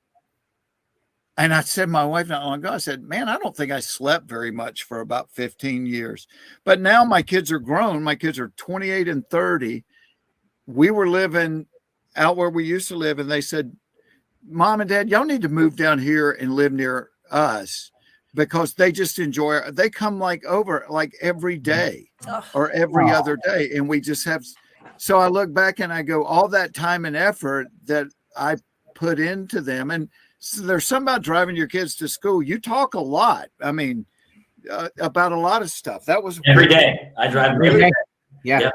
I said, my wife not long ago, I said, man, I don't think I slept very much for about 15 years. But now my kids are grown. My kids are 28 and 30. We were living out where we used to live. And they said, Mom and Dad, y'all need to move down here and live near us, because they just enjoy it. They come over every day or every other day. And we just have, so I look back and I go, all that time and effort that I put into them. And so there's something about driving your kids to school. You talk a lot. I mean, about a lot of stuff. That was every day. I drive every day. Yeah.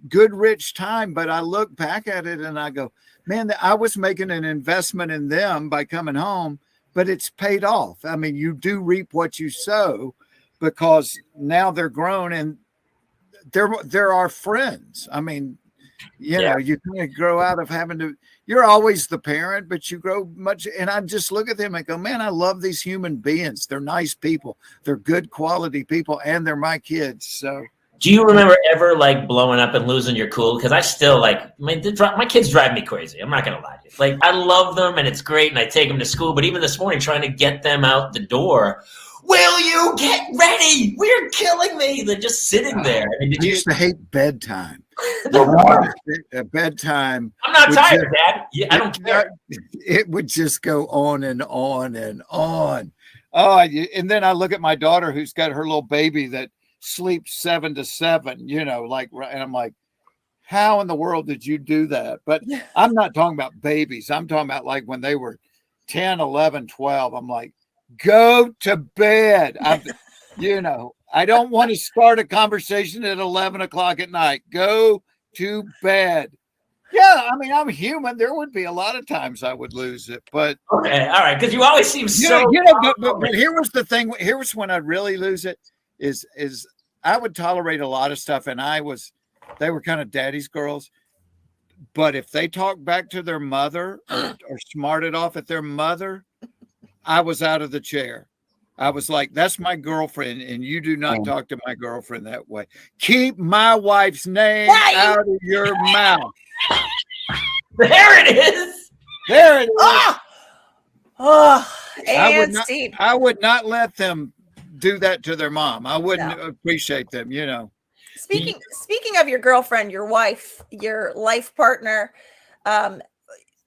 Good, rich time. But I look back at it and I go, man, I was making an investment in them by coming home, but it's paid off. I mean, you do reap what you sow. because now they're grown and they're our friends. I mean, you know, you kind of grow out of having to, you're always the parent, but you grow much. And I just look at them and go, man, I love these human beings. They're nice people. They're good quality people. And they're my kids. So do you remember ever like blowing up and losing your cool? Because I still like my kids drive me crazy. I'm not going to lie to you. Like I love them and it's great. And I take them to school, but even this morning trying to get them out the door, will you get ready? We're killing me. They're just sitting there. I mean, I used to hate bedtime. Bedtime. I'm not tired, Dad. Yeah, I don't care. It would just go on and on and on. Oh, and then I look at my daughter who's got her little baby that sleeps 7 to 7, you know, like, and I'm like, how in the world did you do that? But I'm not talking about babies. I'm talking about like when they were 10, 11, 12. I'm like, go to bed. You know, I don't want to start a conversation at 11 o'clock at night. Go to bed. Yeah, I mean, I'm human. There would be a lot of times I would lose it, but okay, all right, because you always seem so. But here was the thing. Here was when I'd really lose it. Is I would tolerate a lot of stuff, and they were kind of daddy's girls. But if they talked back to their mother or smarted off at their mother, I was out of the chair. I was like, that's my girlfriend, and you do not talk to my girlfriend that way. Keep my wife's name out of your mouth. There it is. There it is. I would not let them do that to their mom. I wouldn't appreciate them, you know. Speaking of your girlfriend, your wife, your life partner,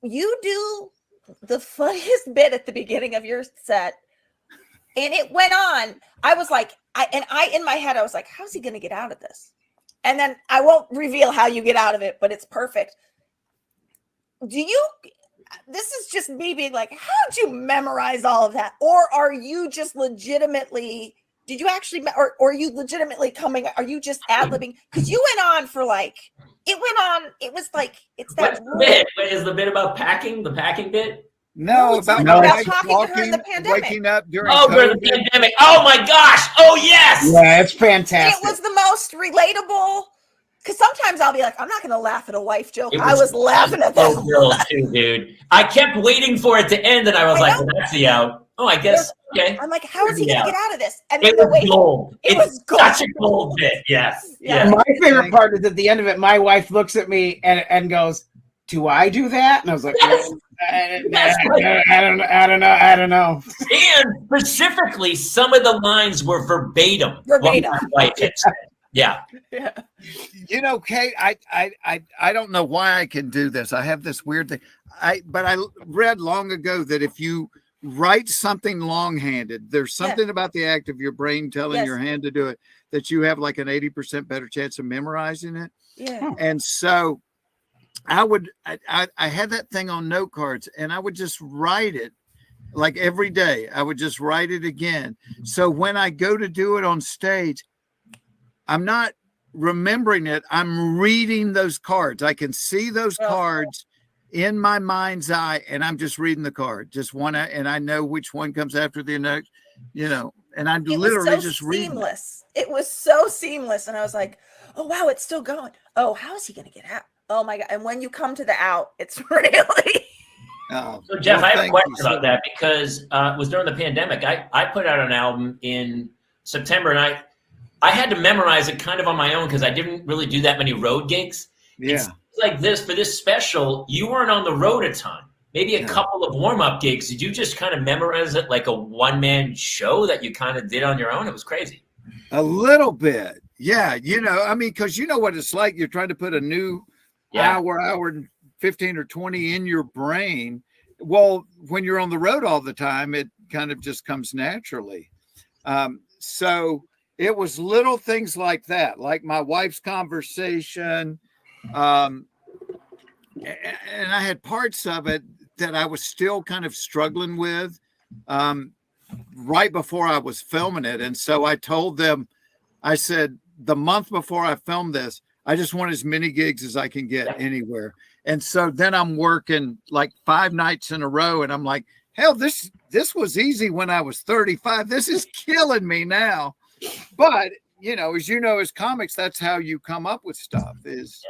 you do the funniest bit at the beginning of your set. And it went on. I was like, in my head, I was like, how's he going to get out of this? And then I won't reveal how you get out of it, but it's perfect. This is just me being like, how'd you memorize all of that? Or are you just legitimately, did you actually, or are you legitimately are you just ad-libbing? Because you went on for like, it was like, it's that. What's the bit? Is the bit about packing, the packing bit? No, about talking during the pandemic. Waking up during during the pandemic. Oh my gosh. Oh yes. Yeah, it's fantastic. It was the most relatable. Because sometimes I'll be like, I'm not going to laugh at a wife joke. I was laughing at that. Too, dude. I kept waiting for it to end, and I was like, well, that's the out. Oh, I guess. Okay. I'm like, how is he going to get out of this? And it was gold. It was gold. Such a gold bit. Yes. Yeah. My favorite part is at the end of it, my wife looks at me and goes, do I do that? And I was like, I don't know. And specifically, some of the lines were verbatim. Yeah. You know, Kate, I don't know why I can do this. I have this weird thing. But I read long ago that if you write something long-handed, there's something about the act of your brain telling your hand to do it, that you have like an 80% better chance of memorizing it. Yeah. And so I had that thing on note cards, and I would just write it like every day. I would just write it again. So when I go to do it on stage, I'm not remembering it. I'm reading those cards. I can see those cards in my mind's eye, and I'm just reading the card, just one, and I know which one comes after the next, you know, and I'm literally just reading. It was so seamless. And I was like, oh, wow, it's still going. Oh, how is he going to get out? Oh my God. And when you come to the out, it's really. So Jeff, I have a question about that, because it was during the pandemic. I put out an album in September, and I had to memorize it kind of on my own because I didn't really do that many road gigs. Yeah. It's like this, for this special, you weren't on the road a ton. Maybe a couple of warm-up gigs. Did you just kind of memorize it like a one-man show that you kind of did on your own? It was crazy. A little bit. Yeah. You know, I mean, because you know what it's like. You're trying to put a new hour and 15 or 20 in your brain. Well, when you're on the road all the time, it kind of just comes naturally. So it was little things like that, like my wife's conversation. And I had parts of it that I was still kind of struggling with right before I was filming it. And so I told them, I said, the month before I filmed this, I just want as many gigs as I can get anywhere. And so then I'm working like 5 nights in a row, and I'm like, hell, this was easy when I was 35. This is killing me now. But as you know, as comics, that's how you come up with stuff. Is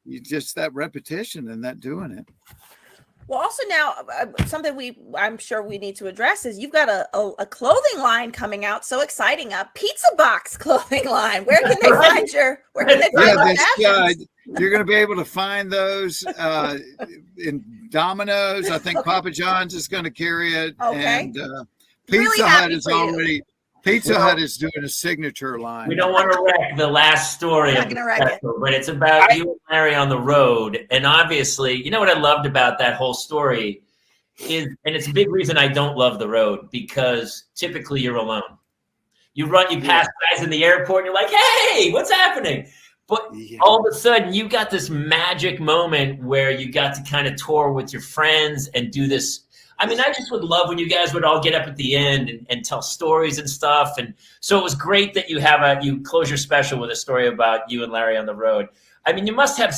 you just that repetition and that doing it. Well, also now something I'm sure we need to address is you've got a clothing line coming out. So exciting! A pizza box clothing line. Where can they find your? Where can they find you're going to be able to find those in Domino's. I think Papa John's is going to carry it, and Pizza Hut is already. Pizza Hut is doing a signature line. We don't want to wreck the last story of the special, but it's about you and Larry on the road. And obviously, you know what I loved about that whole story is, and it's a big reason I don't love the road, because typically you're alone. You pass guys in the airport, and you're like, hey, what's happening? But all of a sudden, you got this magic moment where you got to kind of tour with your friends and do this. I mean, I just would love when you guys would all get up at the end and tell stories and stuff. And so it was great that you close your special with a story about you and Larry on the road. I mean, you must have,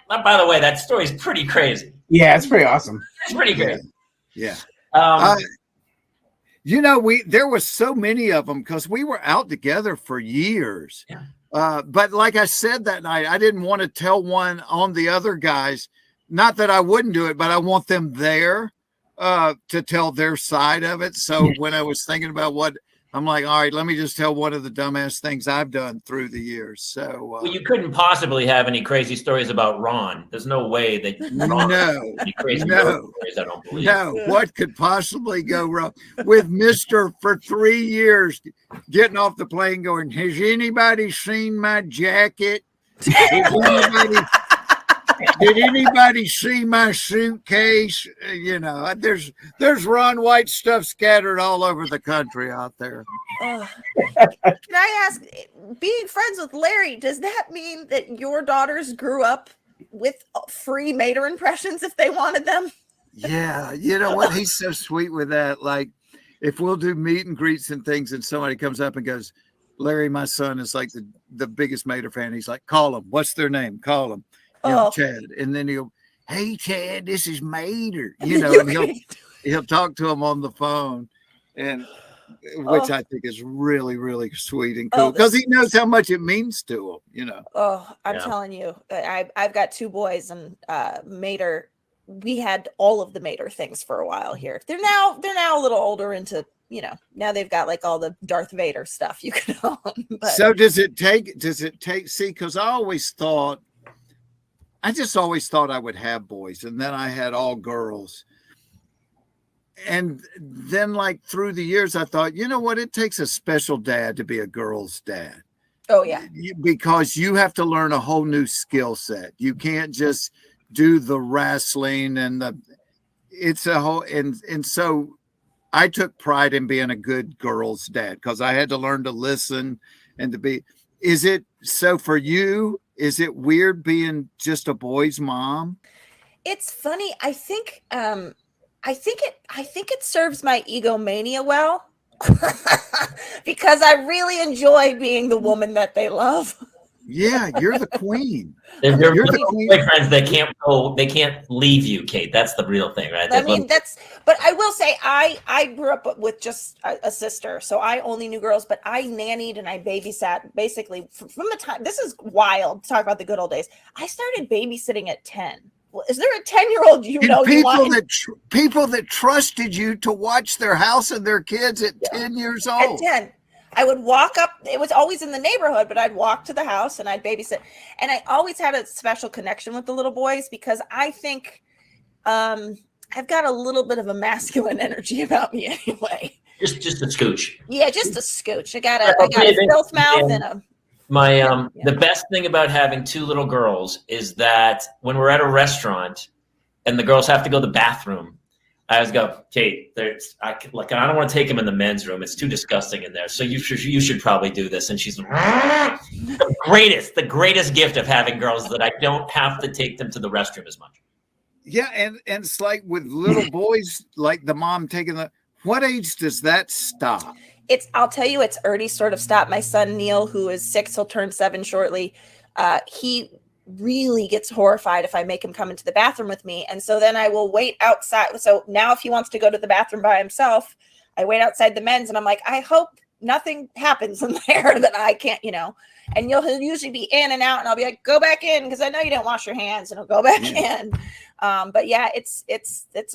by the way, that story is pretty crazy. Yeah, it's pretty awesome. It's pretty crazy. Yeah. There was so many of them because we were out together for years. Yeah. But like I said that night, I didn't want to tell one on the other guys. Not that I wouldn't do it, but I want them there. To tell their side of it. So when I was thinking about what, I'm like, all right, let me just tell one of the dumbass things I've done through the years. So well, you couldn't possibly have any crazy stories about Ron. There's no way that crazy stories, I don't believe. No, what could possibly go wrong with Mr. for 3 years getting off the plane going, has anybody seen my jacket? Did anybody see my suitcase? There's Ron White stuff scattered all over the country out there. Can I ask, being friends with Larry, does that mean that your daughters grew up with free Mater impressions if they wanted them? Yeah, you know what? He's so sweet with that. Like, if we'll do meet and greets and things, and somebody comes up and goes, Larry, my son is like the biggest Mater fan. He's like, call him. What's their name? Call him. Chad, and then he'll, hey Chad, this is Mater, and he'll talk to him on the phone, and which I think is really, really sweet and cool because he knows how much it means to him, I'm telling you, I've got 2 boys, and Mater, we had all of the Mater things for a while here. They're now a little older into, now they've got like all the Darth Vader stuff you can own. But. So does it take, see, because I just always thought I would have boys, and then I had all girls. And then, like, through the years, I thought, you know what? It takes a special dad to be a girl's dad. Oh, yeah. Because you have to learn a whole new skill set. You can't just do the wrestling it's a whole, and so I took pride in being a good girl's dad because I had to learn to listen and to be, is it so for you? Is it weird being just a boy's mom? It's funny. I think it serves my egomania well because I really enjoy being the woman that they love. Yeah, you're the queen. You're the boyfriends that they can't leave you, Kate. That's the real thing, right? But I will say I grew up with just a sister, so I only knew girls, but I nannied and I babysat basically from the time, this is wild to talk about the good old days. I started babysitting at 10. Well, is there a 10-year-old people that trusted you to watch their house and their kids at 10 years old? At 10. I would walk up. It was always in the neighborhood, but I'd walk to the house and I'd babysit. And I always had a special connection with the little boys because I think I've got a little bit of a masculine energy about me anyway. Just a scooch. Yeah, just a scooch. I got a stealth mouth and a. The best thing about having 2 little girls is that when we're at a restaurant and the girls have to go to the bathroom, I always go, Kate, I don't want to take them in the men's room. It's too disgusting in there. So you should probably do this. And she's the greatest gift of having girls that I don't have to take them to the restroom as much. Yeah. And it's like with little boys, like the mom taking what age does that stop? I'll tell you, it's already sort of stopped. My son, Neil, who is 6, he'll turn 7 shortly. He really gets horrified if I make him come into the bathroom with me. And so then I will wait outside. So now if he wants to go to the bathroom by himself, I wait outside the men's and I'm like, I hope nothing happens in there that I can't, and he'll usually be in and out, and I'll be like, go back in, because I know you didn't wash your hands, and he'll go back in. But yeah, it's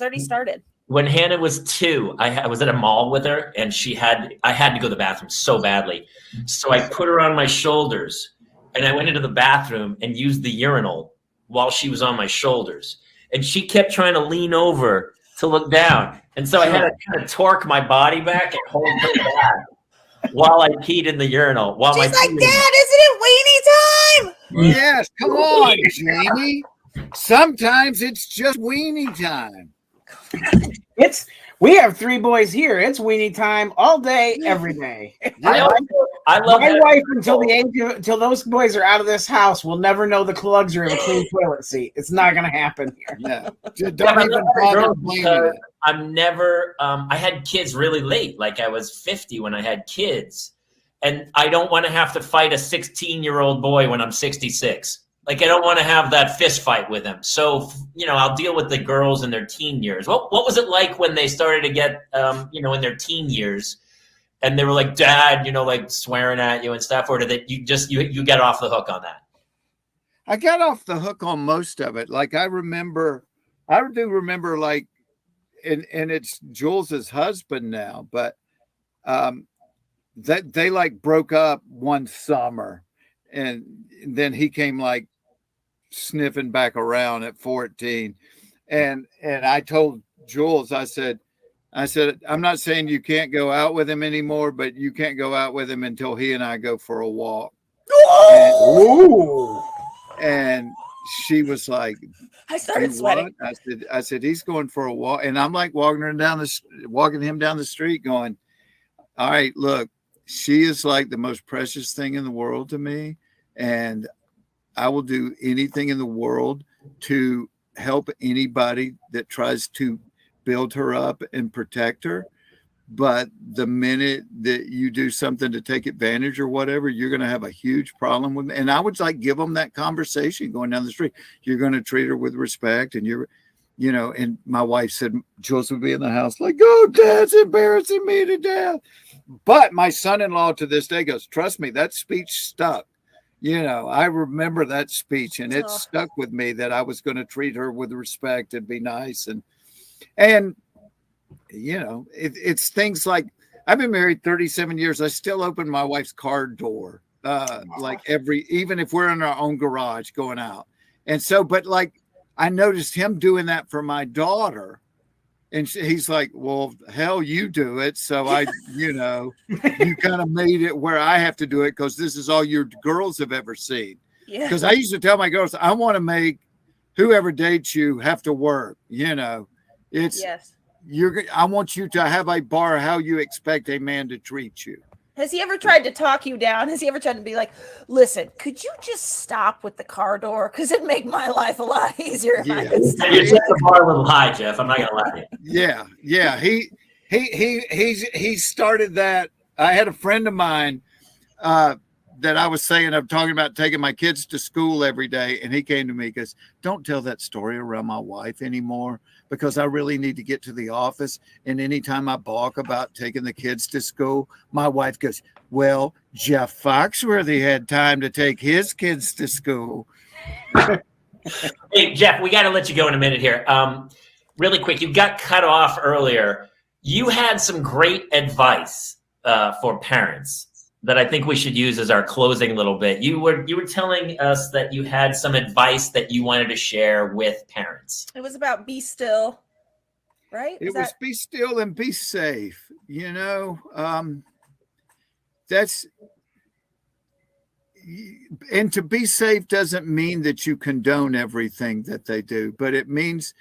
already started. When Hannah was 2, I was at a mall with her, and I had to go to the bathroom so badly. So I put her on my shoulders, and I went into the bathroom and used the urinal while she was on my shoulders. And she kept trying to lean over to look down. And so I had to kind of torque my body back and hold her back while I peed in the urinal. She's like, Dad, isn't it weenie time? Yes, come on, Jamie. Sometimes it's just weenie time. We have 3 boys here. It's weenie time all day, every day. I love my wife until those boys are out of this house will never know the Clugs are in a clean toilet seat. It's not going to happen here. Yeah, don't even bother blaming it. I'm never. I had kids really late. Like I was 50 when I had kids, and I don't want to have to fight a 16-year-old boy when I'm 66. Like, I don't want to have that fist fight with him. So, I'll deal with the girls in their teen years. What was it like when they started to get, in their teen years, and they were like, Dad, like swearing at you and stuff? Or did you get off the hook on that? I got off the hook on most of it. Like, I do remember like, and it's Jules's husband now, but that they like broke up one summer, and then he came like sniffing back around at 14, and I told Jules, I said I'm not saying you can't go out with him anymore, but you can't go out with him until he and I go for a walk. And she was like, I started sweating. I said he's going for a walk, and I'm like walking him down the street going, all right, look, she is like the most precious thing in the world to me, and I will do anything in the world to help anybody that tries to build her up and protect her. But the minute that you do something to take advantage or whatever, you're going to have a huge problem with me. And I would like give them that conversation going down the street. You're going to treat her with respect, and and my wife said, Jules would be in the house like, oh, Dad's embarrassing me to death. But my son-in-law to this day goes, trust me, that speech stuck. I remember that speech, and it stuck with me that I was going to treat her with respect and be nice. And it's things like, I've been married 37 years. I still open my wife's car door, even if we're in our own garage going out. And so, but like, I noticed him doing that for my daughter. And he's like, well, hell, you do it. So you kind of made it where I have to do it because this is all your girls have ever seen. Yeah. Because I used to tell my girls, I want to make whoever dates you have to work. It's I want you to have a bar how you expect a man to treat you. Has he ever tried to talk you down? Has he ever tried to be like, listen, could you just stop with the car door? Because it'd make my life a lot easier if I could stop. You're set the bar a little high, Jeff. I'm not going to lie to you. Yeah. He started that. I had a friend of mine that I was saying, I'm talking about taking my kids to school every day. And he came to me, because don't tell that story around my wife anymore, because I really need to get to the office. And anytime I balk about taking the kids to school, my wife goes, well, Jeff Foxworthy had time to take his kids to school. Hey, Jeff, we got to let you go in a minute here. Really quick, you got cut off earlier. You had some great advice for parents that I think we should use as our closing little bit. You were telling us that you had some advice that you wanted to share with parents. It was about be still, right? It was be still and be safe. That's, and to be safe doesn't mean that you condone everything that they do, but it means,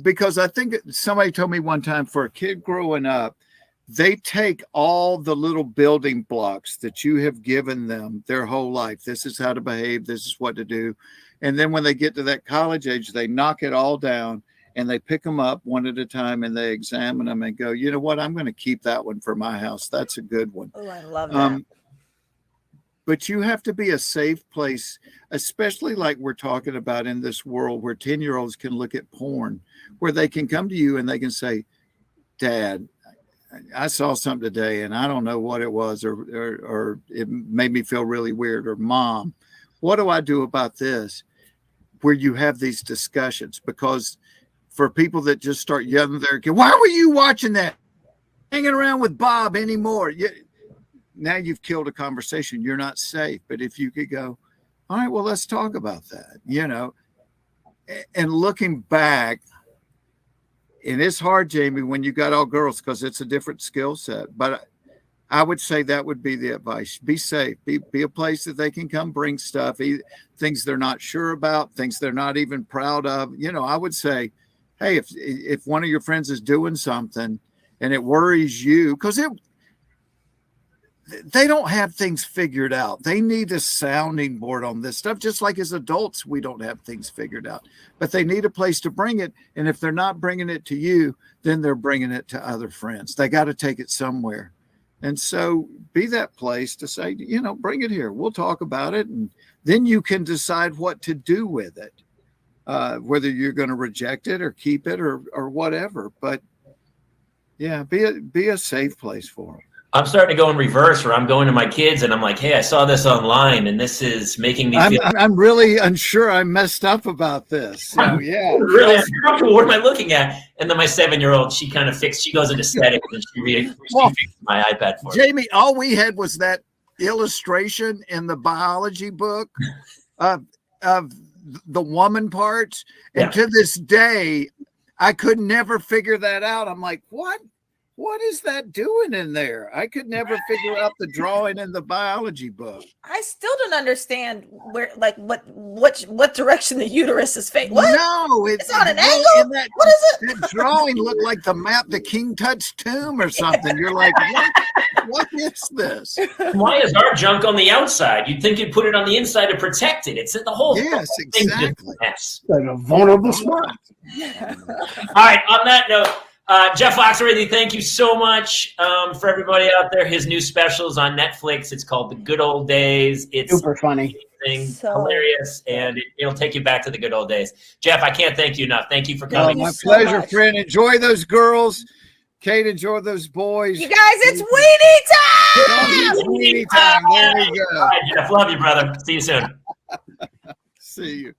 because I think somebody told me one time, for a kid growing up, they take all the little building blocks that you have given them their whole life. This is how to behave. This is what to do. And then when they get to that college age, they knock it all down and they pick them up one at a time and they examine them and go, you know what? I'm going to keep that one for my house. That's a good one. Oh, I love that. But you have to be a safe place, especially like we're talking about in this world where 10-year-olds can look at porn, where they can come to you and they can say, Dad, I saw something today and I don't know what it was, or it made me feel really weird, or Mom, what do I do about this? Where you have these discussions, because for people that just start yelling their kid, why were you watching that? Hanging around with Bob anymore? Now you've killed a conversation. You're not safe. But if you could go, all right, well, let's talk about that, and looking back, and it's hard, Jamie, when you got all girls, because it's a different skill set. But I would say that would be the advice. Be safe. Be a place that they can come bring stuff, things they're not sure about, things they're not even proud of. I would say, hey, if one of your friends is doing something and it worries you, because they don't have things figured out. They need a sounding board on this stuff, just like as adults, we don't have things figured out. But they need a place to bring it. And if they're not bringing it to you, then they're bringing it to other friends. They got to take it somewhere. And so be that place to say, bring it here. We'll talk about it. And then you can decide what to do with it, whether you're going to reject it or keep it or whatever. But yeah, be a safe place for them. I'm starting to go in reverse, where I'm going to my kids and I'm like, hey, I saw this online and this is making me feel. I'm really unsure. I messed up about this. So, yeah. Really uncomfortable. What am I looking at? And then my 7-year-old, she goes into settings and she fixes my iPad for me. Jamie, all we had was that illustration in the biology book of the woman parts. And to this day, I could never figure that out. I'm like, what is that doing in there? I could never figure out the drawing in the biology book. I still don't understand where, like, what direction the uterus is facing. What? No, it's on an angle. What is it? That drawing looked like the map to King Tut's tomb or something. You're like, what is this? Why is our junk on the outside? You'd think you'd put it on the inside to protect it. It's in the whole. Yes, exactly. Like a vulnerable spot. All right. On that note. Jeff Foxworthy, thank you so much for everybody out there. His new special's on Netflix. It's called The Good Old Days. It's super funny, hilarious, and it'll take you back to the good old days. Jeff, I can't thank you enough. Thank you for coming. My pleasure, friend. Enjoy those girls. Kate, enjoy those boys. You guys, it's weenie time! Weenie time. There you go. All right, Jeff, love you, brother. See you soon. See you.